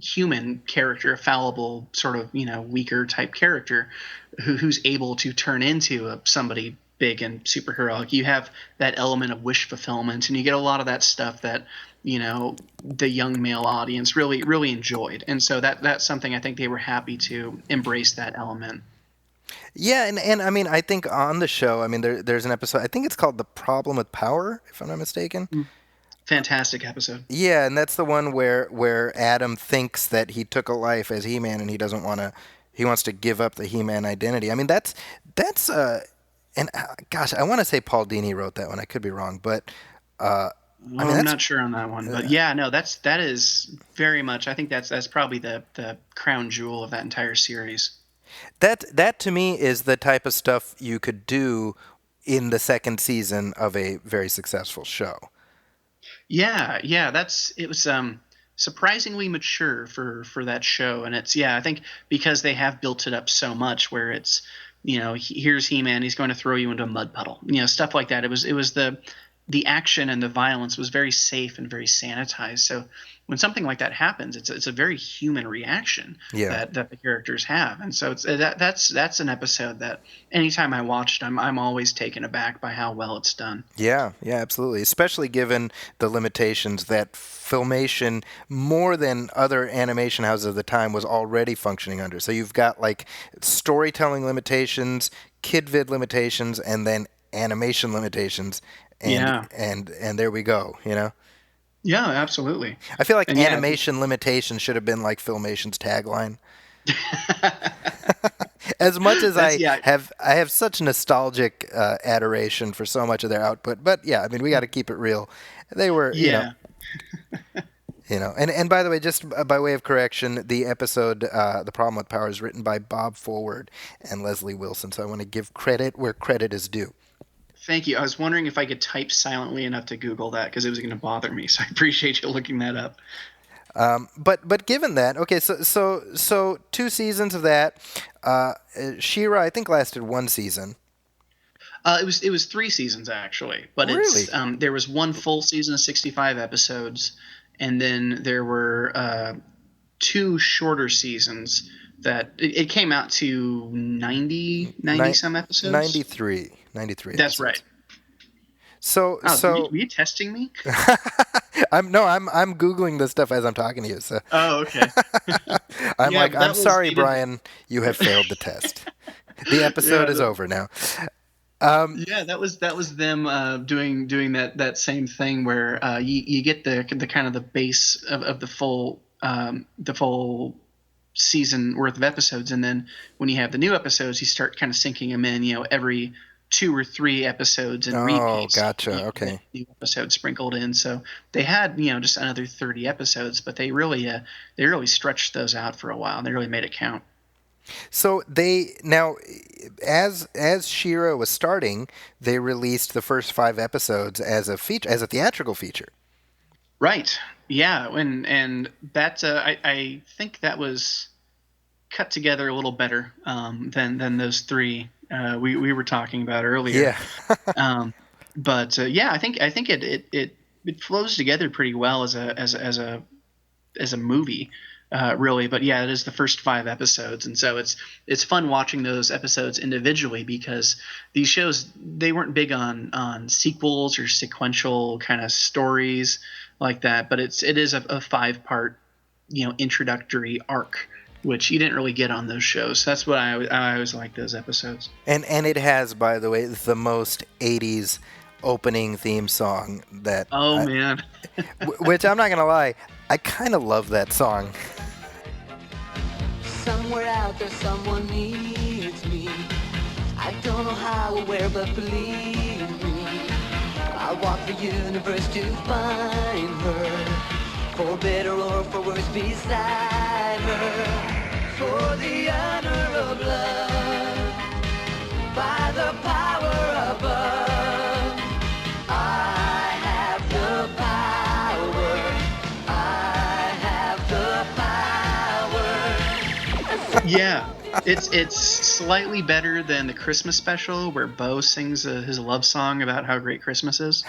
human character, a fallible sort of, weaker type character who's able to turn into somebody big and superhero, like you have that element of wish fulfillment, and you get a lot of that stuff that the young male audience really enjoyed, and so that's something I think they were happy to embrace that element. Yeah, and I mean, I think on the show, I mean, there's an episode, I think it's called The Problem with Power, if I'm not mistaken. Fantastic episode. Yeah, and that's the one where Adam thinks that he took a life as He-Man and he wants to give up the He-Man identity. I mean, that's and gosh, I want to say Paul Dini wrote that one. I could be wrong, but I mean, I'm not sure on that one, but yeah, no, that is very much. I think that's probably the crown jewel of that entire series. that to me is the type of stuff you could do in the second season of a very successful show. Yeah, yeah, it was surprisingly mature for that show, and it's I think because they have built it up so much where it's here's He-Man, he's going to throw you into a mud puddle, stuff like that. It was the action and the violence was very safe and very sanitized. So when something like that happens, it's a very human reaction that the characters have, and so that's an episode that anytime I watched, I'm always taken aback by how well it's done. Yeah, absolutely. Especially given the limitations that Filmation, more than other animation houses of the time, was already functioning under. So you've got like storytelling limitations, kid vid limitations, and then animation limitations. And there we go, Yeah, absolutely. I feel like animation limitation should have been like Filmation's tagline. As much as I have such nostalgic adoration for so much of their output, but yeah, I mean, we got to keep it real. They were, and by the way, just by way of correction, the episode "The Problem with Power" is written by Bob Forward and Leslie Wilson. So I want to give credit where credit is due. Thank you. I was wondering if I could type silently enough to Google that because it was going to bother me. So I appreciate you looking that up. But given that, okay, so 2 seasons of that. She-Ra, I think, lasted 1 season. It was 3 seasons actually, but really? There was 1 full season of 65 episodes, and then there were 2 shorter seasons that it came out to 90 some episodes. 93. That's episodes. Right. So were you testing me? I'm Googling this stuff as I'm talking to you. So. Oh, okay. I'm sorry, Brian, you have failed the test. The episode is over now. That was them doing that same thing where you get the kind of the base of the full season worth of episodes, and then when you have the new episodes, you start kind of sinking them in, every 2 or 3 episodes and repeats. Oh, gotcha. Okay. New episodes sprinkled in, so they had just another 30 episodes, but they really stretched those out for a while. They really made it count. So as She-Ra was starting, they released the first 5 episodes as a theatrical feature. Right. Yeah, and that I think that was cut together a little better than those 3 we were talking about earlier. Yeah. But I think it flows together pretty well as a movie. Really, but yeah, it is the first 5 episodes, and so it's fun watching those episodes individually because these shows, they weren't big on sequels or sequential kind of stories like that, but it is a 5-part introductory arc, which you didn't really get on those shows. That's what I always like those episodes. And it has, by the way, the most 80s opening theme song that. Oh man. Which I'm not gonna lie, I kind of love that song. Somewhere out there someone needs me. I don't know how or where, but believe me, I'll walk the universe to find her, for better or for worse beside her, for the honor of love, by the power above. I have the power, I have the power. Yeah, it's slightly better than the Christmas special where Bo sings his love song about how great Christmas is.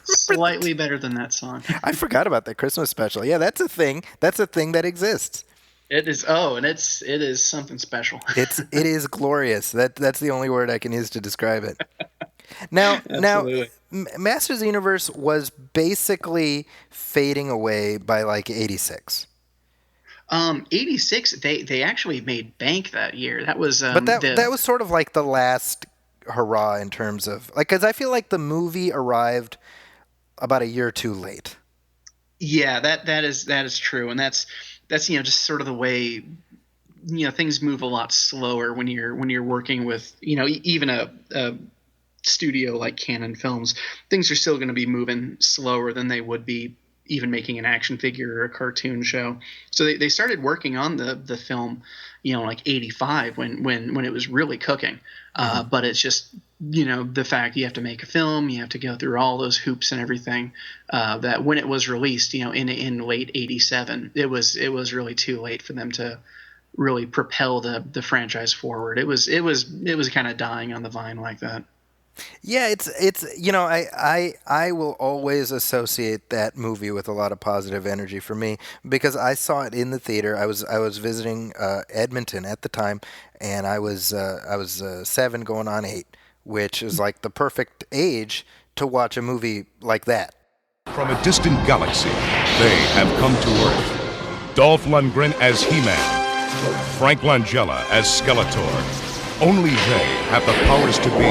Slightly better than that song. I forgot about that Christmas special. Yeah, that's a thing. That's a thing that exists. It is. Oh, and it is something special. It is glorious. That's the only word I can use to describe it. Now, Masters of the Universe was basically fading away by like 86. 86. They actually made bank that year. That was. But that was sort of like the last hurrah in terms of because I feel like the movie arrived about a year too late. Yeah, that is true, and that's just sort of the way things move a lot slower when you're working with even a studio like Canon Films, things are still going to be moving slower than they would be even making an action figure or a cartoon show. So they started working on the film, like 85 when it was really cooking. But it's just, the fact you have to make a film, you have to go through all those hoops and everything, that when it was released, in late 87, it was really too late for them to really propel the franchise forward. It was kind of dying on the vine like that. Yeah, it's I will always associate that movie with a lot of positive energy for me because I saw it in the theater. I was visiting Edmonton at the time, and I was 7 going on 8, which is like the perfect age to watch a movie like that. From a distant galaxy, they have come to Earth. Dolph Lundgren as He-Man, Frank Langella as Skeletor. Only they have the powers to be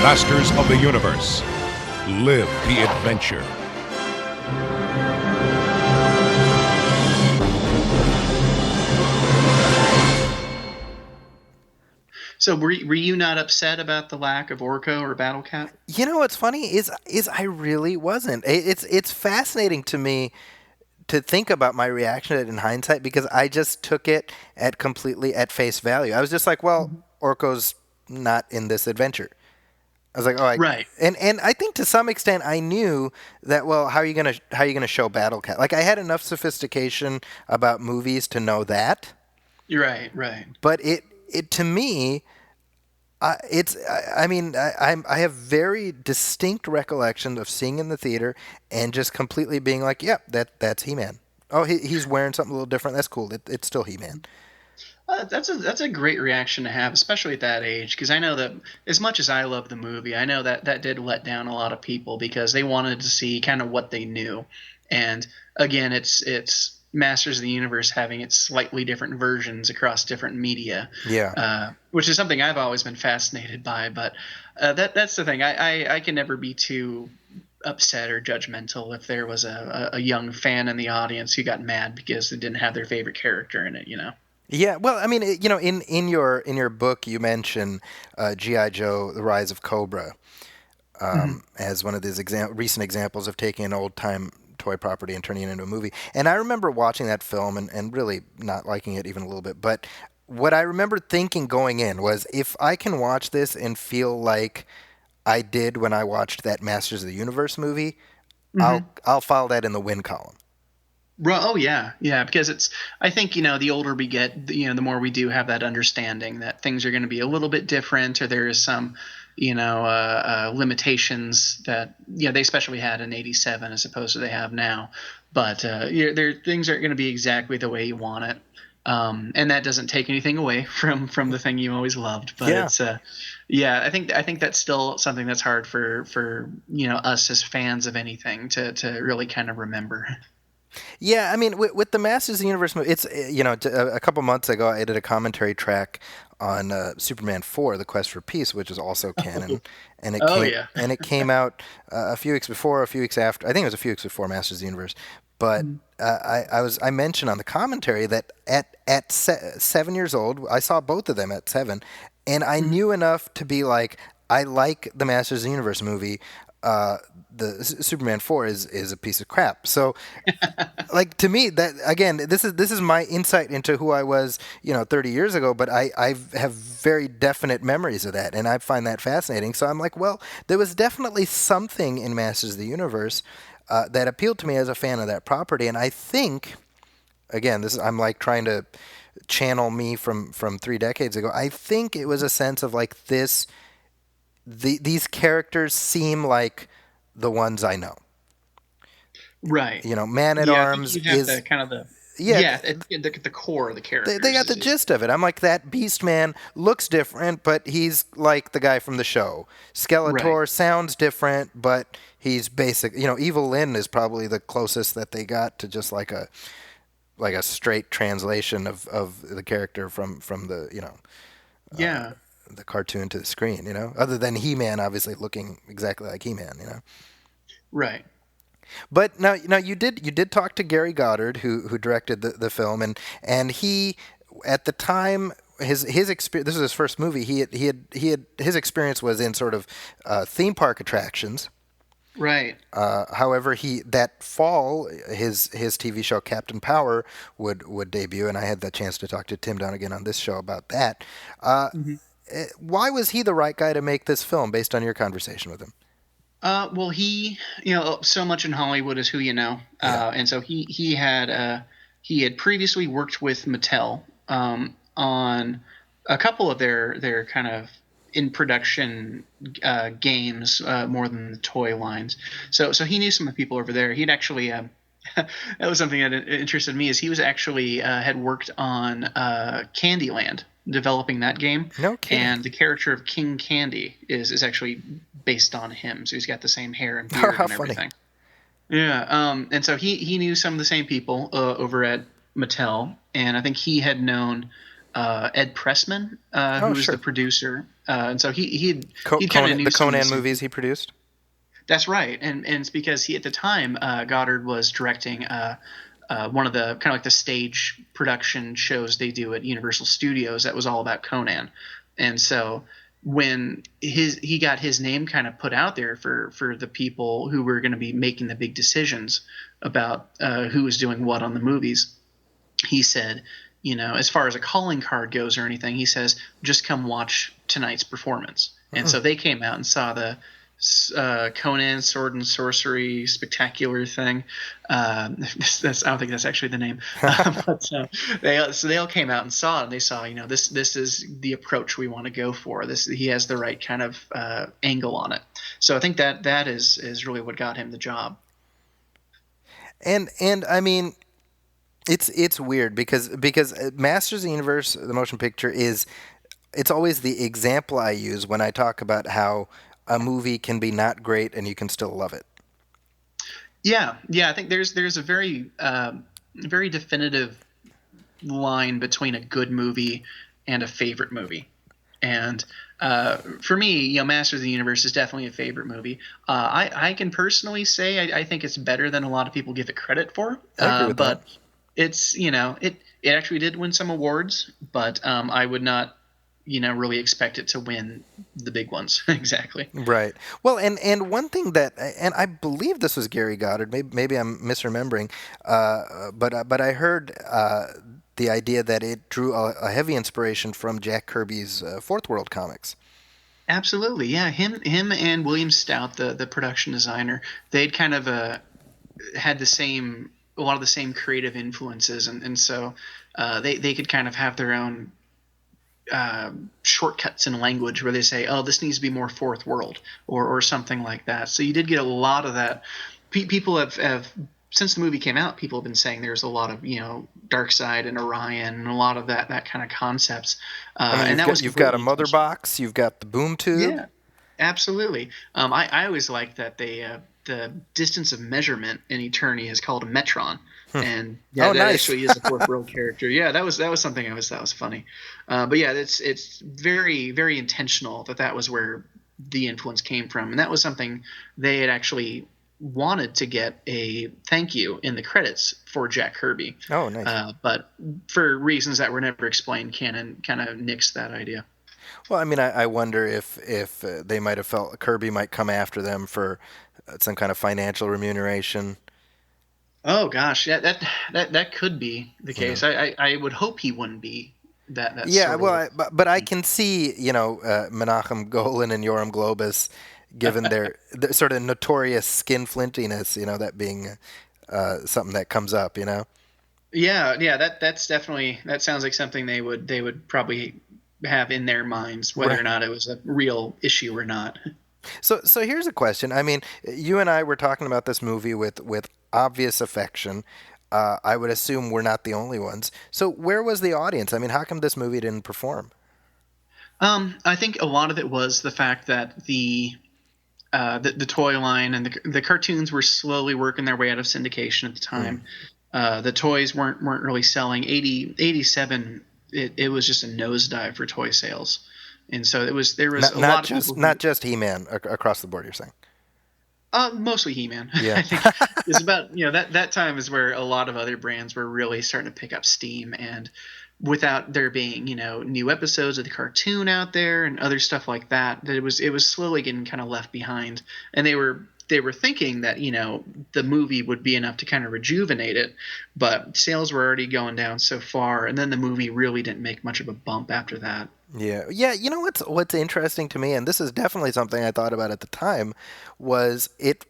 Masters of the Universe. Live the adventure. So were you not upset about the lack of Orko or Battle Cat? What's funny is I really wasn't. It's fascinating to me to think about my reaction to it in hindsight because I just took it completely at face value. I was just like, well, Orko's not in this adventure. I was like, oh, right. And I think to some extent I knew that. Well, how are you gonna show Battle Cat? Like I had enough sophistication about movies to know that. Right. But it to me, I have very distinct recollection of seeing in the theater and just completely being like, yep, that's He-Man. Oh, he's wearing something a little different. That's cool. It's still He-Man. That's a great reaction to have, especially at that age, because I know that as much as I love the movie, I know that did let down a lot of people because they wanted to see kind of what they knew. And again, it's Masters of the Universe having its slightly different versions across different media. Yeah. Which is something I've always been fascinated by. But that's the thing. I can never be too upset or judgmental if there was a young fan in the audience who got mad because they didn't have their favorite character in it, Yeah, well, I mean, in your book, you mention G.I. Joe: The Rise of Cobra as one of these recent examples of taking an old-time toy property and turning it into a movie. And I remember watching that film and really not liking it even a little bit. But what I remember thinking going in was, if I can watch this and feel like I did when I watched that Masters of the Universe movie, I'll file that in the win column. Oh yeah, because I think the older we get, the more we do have that understanding that things are going to be a little bit different, or there is some, limitations that they especially had in '87 as opposed to they have now. But things aren't going to be exactly the way you want it, and that doesn't take anything away from the thing you always loved. But it's I think that's still something that's hard for us as fans of anything to really kind of remember. Yeah, I mean, with the Masters of the Universe movie, it's a couple months ago I did a commentary track on Superman 4: The Quest for Peace, which is also canon, and it came out a few weeks before, a few weeks after. I think it was a few weeks before Masters of the Universe. But I mentioned on the commentary that at 7 years old, I saw both of them at 7, and I knew enough to be like, I like the Masters of the Universe movie. The Superman 4 is a piece of crap. So, like, to me, that again, this is my insight into who I was, 30 years ago. But I have very definite memories of that, and I find that fascinating. So I'm like, well, there was definitely something in Masters of the Universe that appealed to me as a fan of that property. And I think, again, I'm like trying to channel me from 3 decades ago. I think it was a sense of like this. These characters seem like the ones I know. Right. Man-at-Arms is the core of the characters. They got the gist of it. I'm like, that Beast Man looks different, but he's like the guy from the show. Skeletor sounds different, but he's basic. Evil Lyn is probably the closest that they got to just like a straight translation of the character from the the cartoon to the screen, other than He-Man obviously looking exactly like He-Man, Right. But now you did talk to Gary Goddard, who directed the film, and he at the time his experience. This was his first movie. He had his experience was in sort of theme park attractions. Right. However, that fall his TV show Captain Power would debut, and I had the chance to talk to Tim Donegan on this show about that. Why was he the right guy to make this film, based on your conversation with him? Well, so much in Hollywood is who you know, and so he had previously worked with Mattel on a couple of their kind of in production games more than the toy lines. So he knew some of the people over there. He'd actually that was something that interested me, is he was actually had worked on Candyland, developing that game. No kidding. And the character of King Candy is actually based on him. So he's got the same hair and beard and everything. Funny. Yeah. And so he knew some of the same people over at Mattel, and I think he had known Ed Pressman, who was the producer. And so he kind of knew the Conan movies he produced. That's right, and it's because he, at the time, Goddard was directing one of the kind of like the stage production shows they do at Universal Studios that was all about Conan. And so when he got his name kind of put out there for the people who were going to be making the big decisions about who was doing what on the movies, he said, as far as a calling card goes or anything, he says, just come watch tonight's performance. And so they came out and saw the Conan Sword and Sorcery Spectacular thing. I don't think that's actually the name. But they all came out and saw it, and they saw, this is the approach we want to go for. He has the right kind of angle on it. So I think that is really what got him the job. And I mean, it's weird because Masters of the Universe, the motion picture, it's always the example I use when I talk about how a movie can be not great and you can still love it. Yeah. I think there's a very very definitive line between a good movie and a favorite movie. And for me, Masters of the Universe is definitely a favorite movie. I can personally say I think it's better than a lot of people give it credit for. I agree with but that. It's it actually did win some awards, but I would not really expect it to win the big ones. Exactly. Right. Well, and one thing that, and I believe this was Gary Goddard, maybe I'm misremembering, but I heard the idea that it drew a heavy inspiration from Jack Kirby's Fourth World comics. Absolutely, yeah. Him and William Stout, the production designer, they'd kind of had a lot of the same creative influences, and so they could kind of have their own shortcuts in language where they say, oh, this needs to be more Fourth World or something like that. So you did get a lot of that. People have since the movie came out, people have been saying there's a lot of Darkseid and Orion and a lot of that kind of concepts. And you've got a mother box, you've got the boom tube. Yeah, absolutely. I always like that the distance of measurement in Eternia is called a metron. And that nice. actually is a Fourth World character. Yeah, that was something I always thought was funny. But yeah, it's very, very intentional that was where the influence came from, and that was something they had actually wanted to get a thank you in the credits for Jack Kirby. Oh, nice. But for reasons that were never explained, Canon kind of nixed that idea. Well, I mean, I wonder if they might have felt Kirby might come after them for some kind of financial remuneration. Oh gosh, yeah, that could be the case. I would hope he wouldn't be that. Yeah, sort well, but I can see Menachem Golan and Yoram Globus, given their sort of notorious skin flintiness, that being something that comes up, Yeah, that's definitely, that sounds like something they would probably have in their minds, whether or not it was a real issue or not. So here's a question. I mean, you and I were talking about this movie with obvious affection. I would assume we're not the only ones. So where was the audience? I mean, how come this movie didn't perform? I think a lot of it was the fact that the toy line and the cartoons were slowly working their way out of syndication at the time. The toys weren't really selling. 87, it was just a nosedive for toy sales. And so there was a lot of people not just He-Man across the board, you're saying? Mostly He-Man. Yeah. I think it's about that time is where a lot of other brands were really starting to pick up steam, and without there being, new episodes of the cartoon out there and other stuff like that, that it was slowly getting kind of left behind. And they were thinking that, the movie would be enough to kind of rejuvenate it, but sales were already going down so far, and then the movie really didn't make much of a bump after that. Yeah. You know what's interesting to me, and this is definitely something I thought about at the time, was it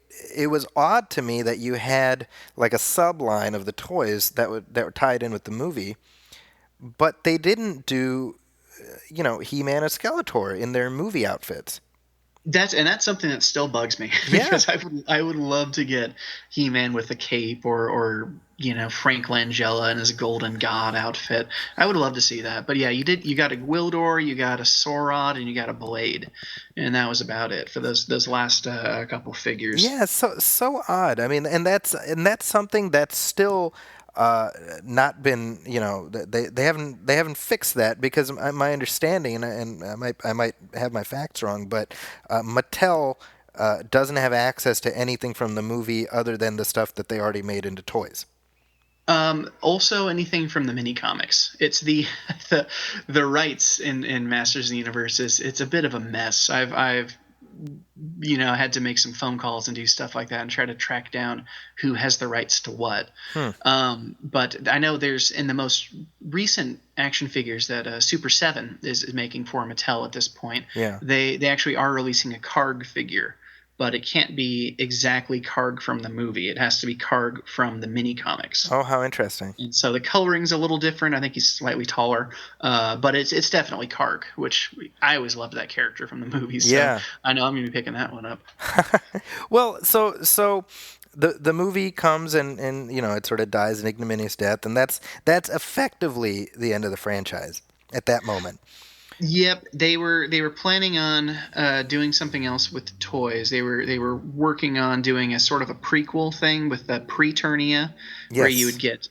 was odd to me that you had like a subline of the toys that were tied in with the movie, but they didn't do He-Man and Skeletor in their movie outfits. That's something that still bugs me Yeah. because I would love to get He-Man with a cape or Frank Langella in his Golden God outfit. I would love to see that. But yeah, you got a Gwildor, you got a Sorod, and you got a Blade, and that was about it for those last couple figures. Yeah, so odd. I mean, and that's something that's still not been, they haven't fixed that, because my understanding, and I might have my facts wrong, but Mattel doesn't have access to anything from the movie other than the stuff that they already made into toys. Also, anything from the mini comics. It's the rights in Masters of the Universe it's a bit of a mess. I've had to make some phone calls and do stuff like that and try to track down who has the rights to what. But I know there's, in the most recent action figures that Super 7 is making for Mattel at this point, Yeah. they actually are releasing a Karg figure, but it can't be exactly Karg from the movie. It has to be Karg from the mini comics. Oh, how interesting. And so the coloring's a little different. I think he's slightly taller, but it's definitely Karg, which I always loved that character from the movies. So Yeah. I know I'm going to be picking that one up. Well, so the movie comes and it sort of dies an ignominious death, and that's effectively the end of the franchise at that moment. Yep, they were planning on doing something else with toys. They were working on doing a sort of a prequel thing with the Preternia, where Yes. you would get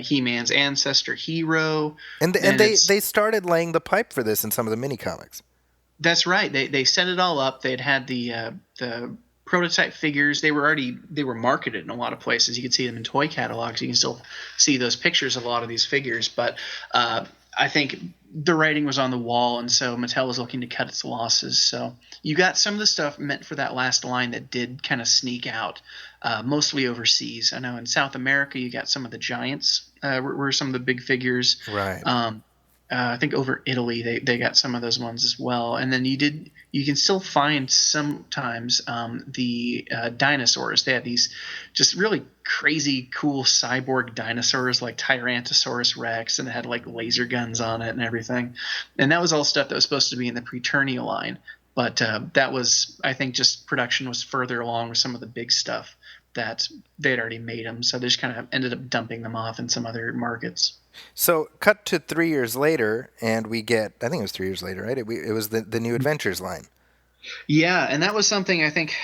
He-Man's ancestor Hero, And they started laying the pipe for this in some of the mini comics. That's right. They set it all up. They'd had the prototype figures. They were marketed in a lot of places. You could see them in toy catalogs. You can still see those pictures of a lot of these figures. But I think the writing was on the wall, and so Mattel was looking to cut its losses. So you got some of the stuff meant for that last line that did kind of sneak out, mostly overseas. I know in South America you got some of the Giants were some of the big figures. Right. I think over Italy they got some of those ones as well. And then you can still find sometimes the dinosaurs. They had these just really crazy cool cyborg dinosaurs like Tyrannosaurus Rex, and they had like laser guns on it and everything. And that was all stuff that was supposed to be in the Preternia line. But that was, I think, just production was further along with some of the big stuff that they had already made them. So they just kind of ended up dumping them off in some other markets. So cut to 3 years later, and we get, I think it was 3 years later, right? It was the New Adventures line. Yeah, and that was something I think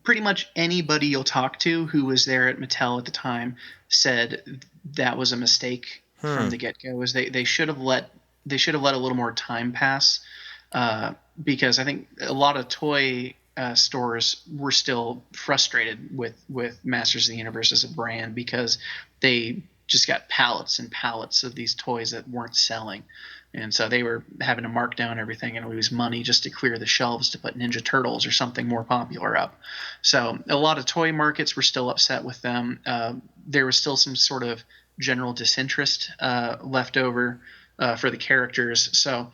pretty much anybody you'll talk to who was there at Mattel at the time said that was a mistake from the get-go. Was they should have let a little more time pass, because I think a lot of toy stores were still frustrated with Masters of the Universe as a brand, because they just got pallets and pallets of these toys that weren't selling. And so they were having to mark down everything and lose money just to clear the shelves to put Ninja Turtles or something more popular up. So a lot of toy markets were still upset with them. There was still some sort of general disinterest left over for the characters. So,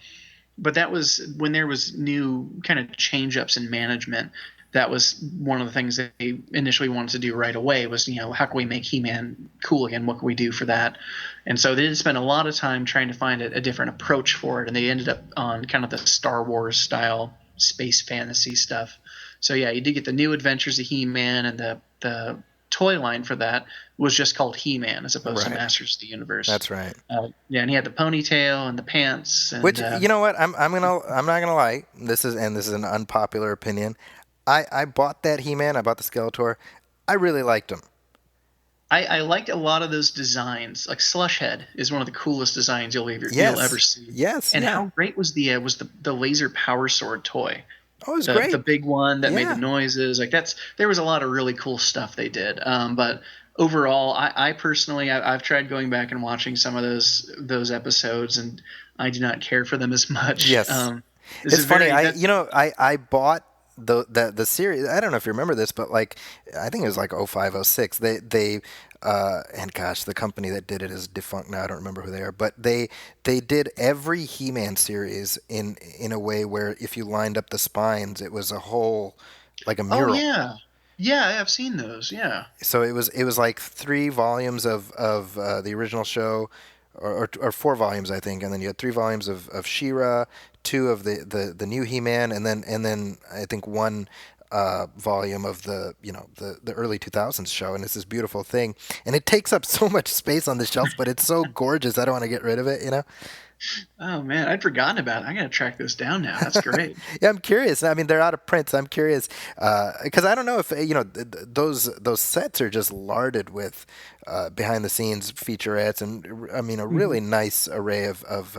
but that was when there was new kind of change-ups in management. That was one of the things that they initially wanted to do right away was, how can we make He-Man cool again? What can we do for that? And so they did spend a lot of time trying to find a different approach for it, and they ended up on kind of the Star Wars style space fantasy stuff. So yeah, you did get the New Adventures of He-Man, and the toy line for that was just called He-Man as opposed to Masters of the Universe. That's right. Yeah, and he had the ponytail and the pants. And, which, you know what? I'm not gonna lie. This is an unpopular opinion. I bought that He-Man. I bought the Skeletor. I really liked him. I liked a lot of those designs. Like Slushhead is one of the coolest designs you'll ever see. Yes. And yeah. how great was the laser power sword toy? Oh, it was great. The big one that made the noises. Like there was a lot of really cool stuff they did. But overall, I personally, I've tried going back and watching some of those episodes, and I do not care for them as much. Yes. This It's is funny. very I that, you know I bought the series. I don't know if you remember this, but like I think it was like 05, 06. They and gosh, the company that did it is defunct now. I don't remember who they are, but they did every He-Man series in a way where if you lined up the spines, it was a whole like a oh mural. yeah, yeah, I've seen those. Yeah. So it was like 3 volumes of the original show, or 4 volumes I think, and then you had 3 volumes of She-Ra, 2 of the new He-Man, and then I think 1 volume of the early 2000s show, and it's this beautiful thing, and it takes up so much space on the shelf, but it's so gorgeous. I don't want to get rid of it, you know. Oh man, I'd forgotten about it. I gotta track this down now. That's great. Yeah, I'm curious. I mean, they're out of print, so I'm curious because I don't know if those sets are just larded with behind the scenes featurettes and I mean a really nice array of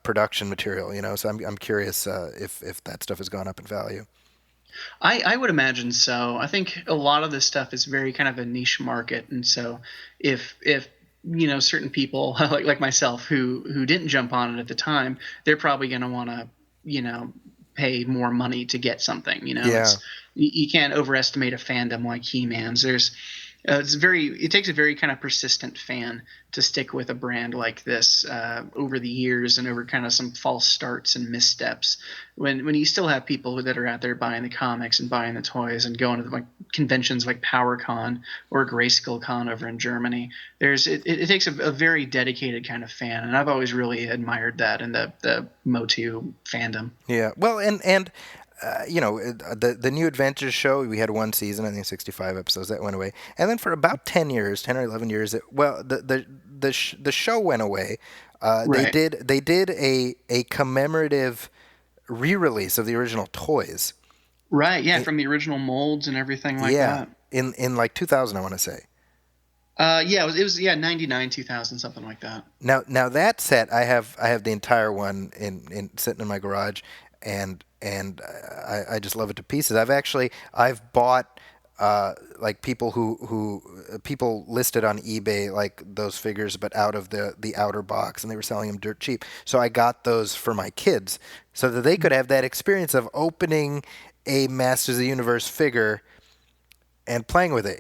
production material. So I'm curious if that stuff has gone up in value. I would imagine so. I think a lot of this stuff is very kind of a niche market, and so if certain people like myself who didn't jump on it at the time, they're probably going to want to pay more money to get something. Yeah. You can't overestimate a fandom like He-Man's. It takes a very kind of persistent fan to stick with a brand like this over the years and over kind of some false starts and missteps. When you still have people that are out there buying the comics and buying the toys and going to like conventions like PowerCon or Grayskull Con over in Germany, it takes a very dedicated kind of fan, and I've always really admired that in the Motu fandom. Yeah. Well, and the New Adventures show, we had 1 season, I think 65 episodes, that went away. And then for about 10 or 11 years, the show went away. Right. They did a commemorative re-release of the original toys. Right, yeah, from the original molds and everything like that. In like 2000, I want to say. Yeah, it was 99, 2000, something like that. Now that set, I have the entire one in sitting in my garage, and I just love it to pieces. I've bought like people listed on eBay like those figures, but out of the outer box, and they were selling them dirt cheap. So I got those for my kids so that they could have that experience of opening a Masters of the Universe figure and playing with it.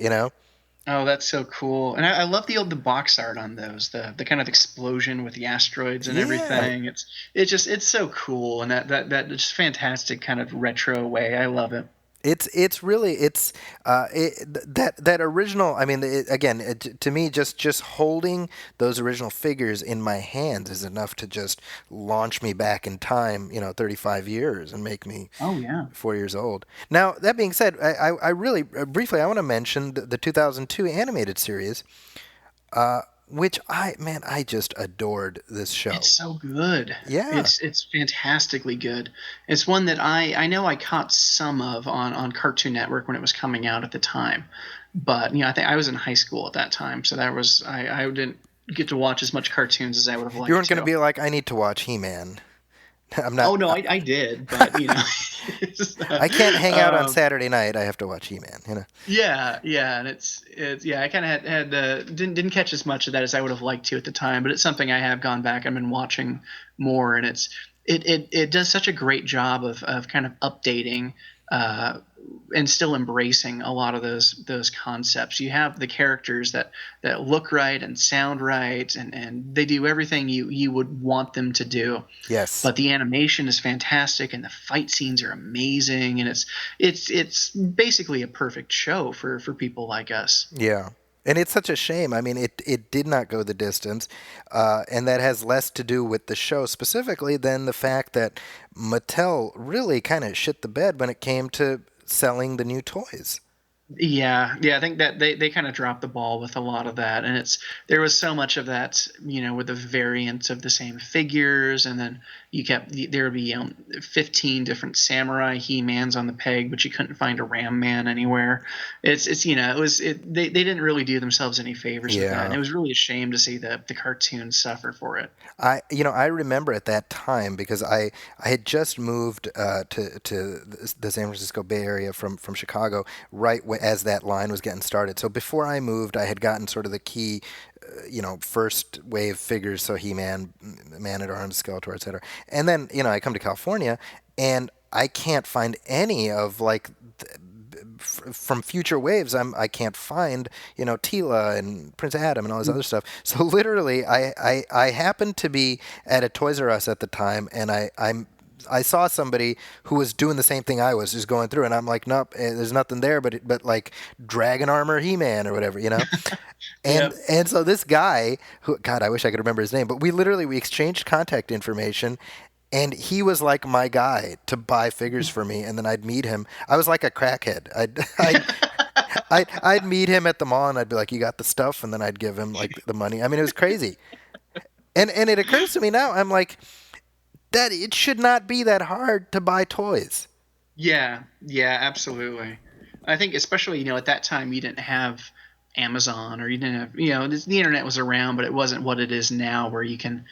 Oh, that's so cool. And I love the box art on those, the kind of explosion with the asteroids and everything. It's so cool, and that just fantastic kind of retro way. I love it. It's really that original. I mean, to me, just holding those original figures in my hands is enough to just launch me back in time, 35 years, and make me 4 years old. Now, that being said, I really briefly I want to mention the 2002 animated series. Which I just adored this show. It's so good. Yeah. It's fantastically good. It's one that I know I caught some of on Cartoon Network when it was coming out at the time. But, I think I was in high school at that time, so I didn't get to watch as much cartoons as I would have liked to. You weren't going to be like, I need to watch He-Man. I'm not. Oh no, I did, but I can't hang out on Saturday night. I have to watch He-Man. Yeah, and it's I kind of had didn't catch as much of that as I would have liked to at the time, but it's something I have gone back and been watching more, and it does such a great job of kind of updating and still embracing a lot of those concepts. You have the characters that look right and sound right, and they do everything you would want them to do. Yes. But the animation is fantastic, and the fight scenes are amazing, and it's basically a perfect show for people like us. Yeah. And it's such a shame. I mean, it did not go the distance, and that has less to do with the show specifically than the fact that Mattel really kind of shit the bed when it came to selling the new toys. Yeah, I think that they kind of dropped the ball with a lot of that, and there was so much of that, with the variants of the same figures, and then there would be 15 different samurai He-Mans on the peg, but you couldn't find a Ram Man anywhere. They didn't really do themselves any favors with that, and it was really a shame to see the cartoon suffer for it. I remember at that time because I had just moved to the San Francisco Bay Area from Chicago as that line was getting started. So before I moved, I had gotten sort of the key, first wave figures, so He-Man, Man-at-Arms, Skeletor, etc. And then, I come to California, and I can't find any of, like, from future waves, I can't find, Tila and Prince Adam and all this other stuff. So literally, I happened to be at a Toys R Us at the time, and I saw somebody who was doing the same thing I was, just going through, and I'm like, nope, there's nothing there, but like Dragon Armor He-Man or whatever, And so this guy, who, God, I wish I could remember his name, but we exchanged contact information. And he was like my guy to buy figures for me, and then I'd meet him. I was like a crackhead. I'd meet him at the mall, and I'd be like, "You got the stuff?" And then I'd give him like the money. I mean, it was crazy. And it occurs to me now, I'm like, that it should not be that hard to buy toys. Yeah, absolutely. I think especially at that time you didn't have Amazon, or you didn't have the internet was around, but it wasn't what it is now, where you can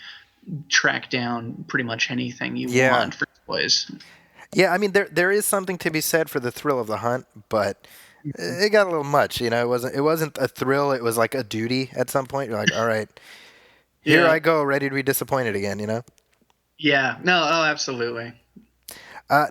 track down pretty much anything you want for toys. Yeah, I mean there is something to be said for the thrill of the hunt, but it got a little much. It wasn't a thrill. It was like a duty at some point. You're like, all right, here I go, ready to be disappointed again. Yeah. No. Oh, absolutely.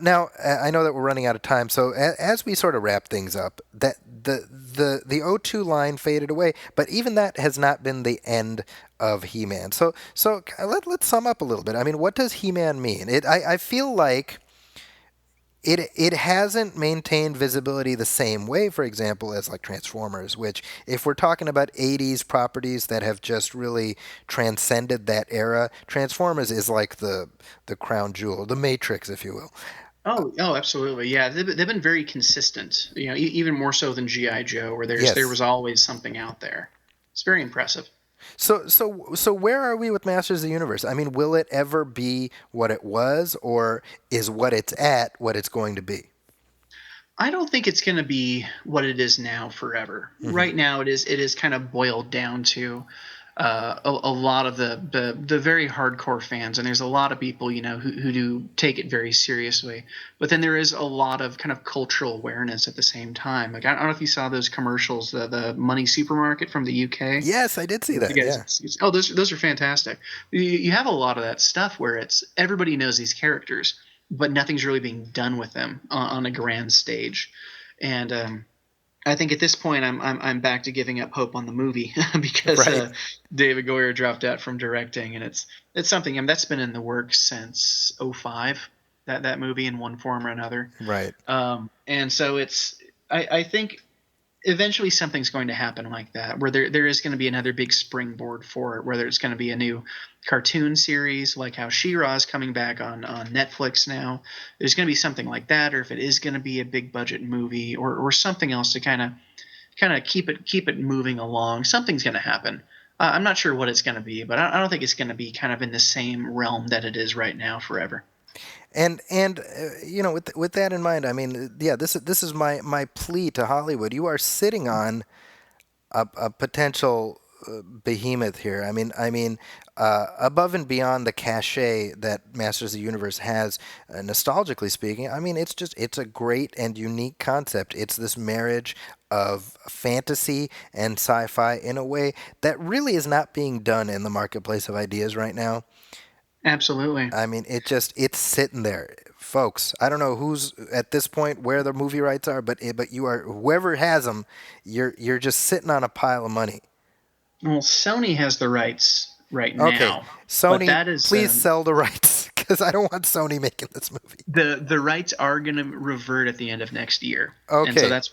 Now I know that we're running out of time, so as we sort of wrap things up, that the O2 line faded away, but even that has not been the end of He-Man. So let's sum up a little bit. I mean, what does He-Man mean? I feel like it hasn't maintained visibility the same way, for example, as like Transformers, which, if we're talking about 80s properties that have just really transcended that era, Transformers is like the crown jewel, the Matrix, if you will. Oh, absolutely. Yeah, they've been very consistent. Even more so than G.I. Joe, where there was always something out there. It's very impressive. So where are we with Masters of the Universe? I mean, will it ever be what it was, or is what it's at what it's going to be? I don't think it's going to be what it is now forever. Mm-hmm. Right now, it is kind of boiled down to a lot of the very hardcore fans, and there's a lot of people who do take it very seriously. But then there is a lot of kind of cultural awareness at the same time. Like, I don't know if you saw those commercials, the Money Supermarket from the UK. Yes, I did see that. Yeah. Oh, those are fantastic. You have a lot of that stuff where it's everybody knows these characters, but nothing's really being done with them on a grand stage, and I think at this point I'm back to giving up hope on the movie because David Goyer dropped out from directing, and it's something that's been in the works since 2005, that movie in one form or another. Right. And so I think eventually something's going to happen like that, where there is going to be another big springboard for it, whether it's going to be a new cartoon series like how She-Ra is coming back on Netflix now. There's going to be something like that, or if it is going to be a big budget movie or something else to kind of keep it moving along. Something's going to happen. I'm not sure what it's going to be, but I don't think it's going to be kind of in the same realm that it is right now forever. And with that in mind, I mean, this is my plea to Hollywood. You are sitting on a potential behemoth here. I mean, above and beyond the cachet that Masters of the Universe has, nostalgically speaking, I mean, it's a great and unique concept. It's this marriage of fantasy and sci-fi in a way that really is not being done in the marketplace of ideas right now. Absolutely. I mean, it's sitting there, folks. I don't know who's at this point where the movie rights are, but you are, whoever has them, you're just sitting on a pile of money. Well, Sony has the rights right now. Okay, Sony, please sell the rights, because I don't want Sony making this movie. The rights are going to revert at the end of next year. Okay, and so that's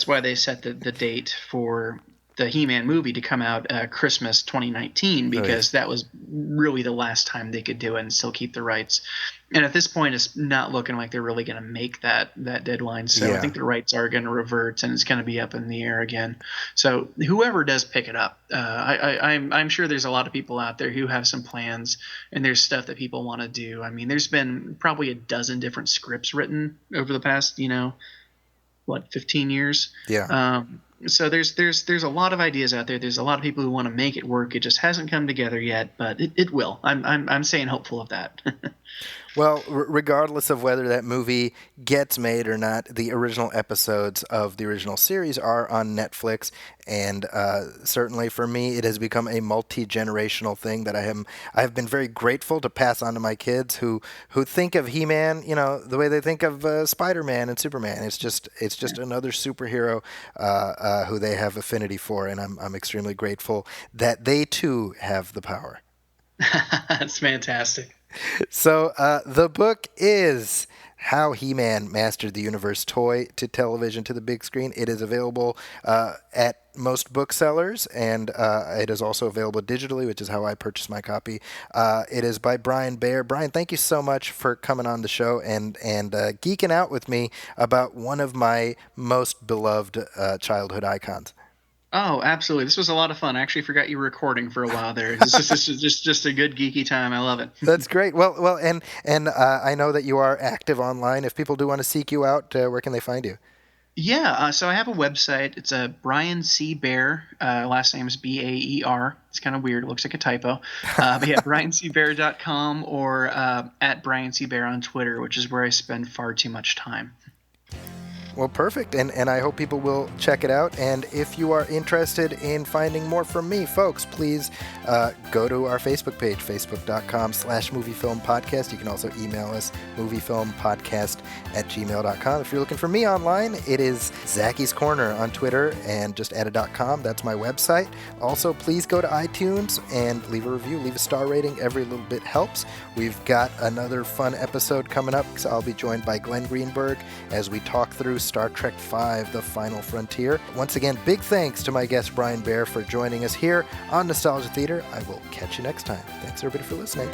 why they set the date for the He-Man movie to come out Christmas 2019 because that was really the last time they could do it and still keep the rights. And at this point, it's not looking like they're really going to make that deadline. So I think the rights are going to revert, and it's going to be up in the air again. So whoever does pick it up, I'm sure there's a lot of people out there who have some plans, and there's stuff that people want to do. I mean, there's been probably a dozen different scripts written over the past, 15 years. Yeah. So there's a lot of ideas out there. There's a lot of people who want to make it work. It just hasn't come together yet, but it will. I'm staying hopeful of that. Well, regardless of whether that movie gets made or not, the original episodes of the original series are on Netflix, and certainly for me, it has become a multi-generational thing that I have been very grateful to pass on to my kids who think of He-Man, the way they think of Spider-Man and Superman. It's just another superhero who they have affinity for, and I'm extremely grateful that they too have the power. That's fantastic. So the book is How He-Man Mastered the Universe, toy to television to the big screen. It is available at most booksellers, and it is also available digitally, which is how I purchased my copy. It is by Brian Baer. Brian, thank you so much for coming on the show and geeking out with me about one of my most beloved childhood icons. Oh, absolutely. This was a lot of fun. I actually forgot you were recording for a while there. This is just a good geeky time. I love it. That's great. Well, and I know that you are active online. If people do want to seek you out, where can they find you? Yeah, so I have a website. It's Brian C. Baer. Last name is Baer. It's kind of weird. It looks like a typo. But yeah, briancbaer.com or at Brian C. Baer on Twitter, which is where I spend far too much time. Well, perfect, and I hope people will check it out. And if you are interested in finding more from me, folks, please go to our Facebook page, facebook.com/moviefilmpodcast. You can also email us, moviefilmpodcast@gmail.com. If you're looking for me online, it is Zacky's Corner on Twitter, and just add a .com. That's my website. Also, please go to iTunes and leave a review, leave a star rating. Every little bit helps. We've got another fun episode coming up, because I'll be joined by Glenn Greenberg as we talk through Star Trek V, The Final Frontier. Once again, big thanks to my guest Brian Baer for joining us here on Nostalgia Theater. I will catch you next time. Thanks everybody for listening.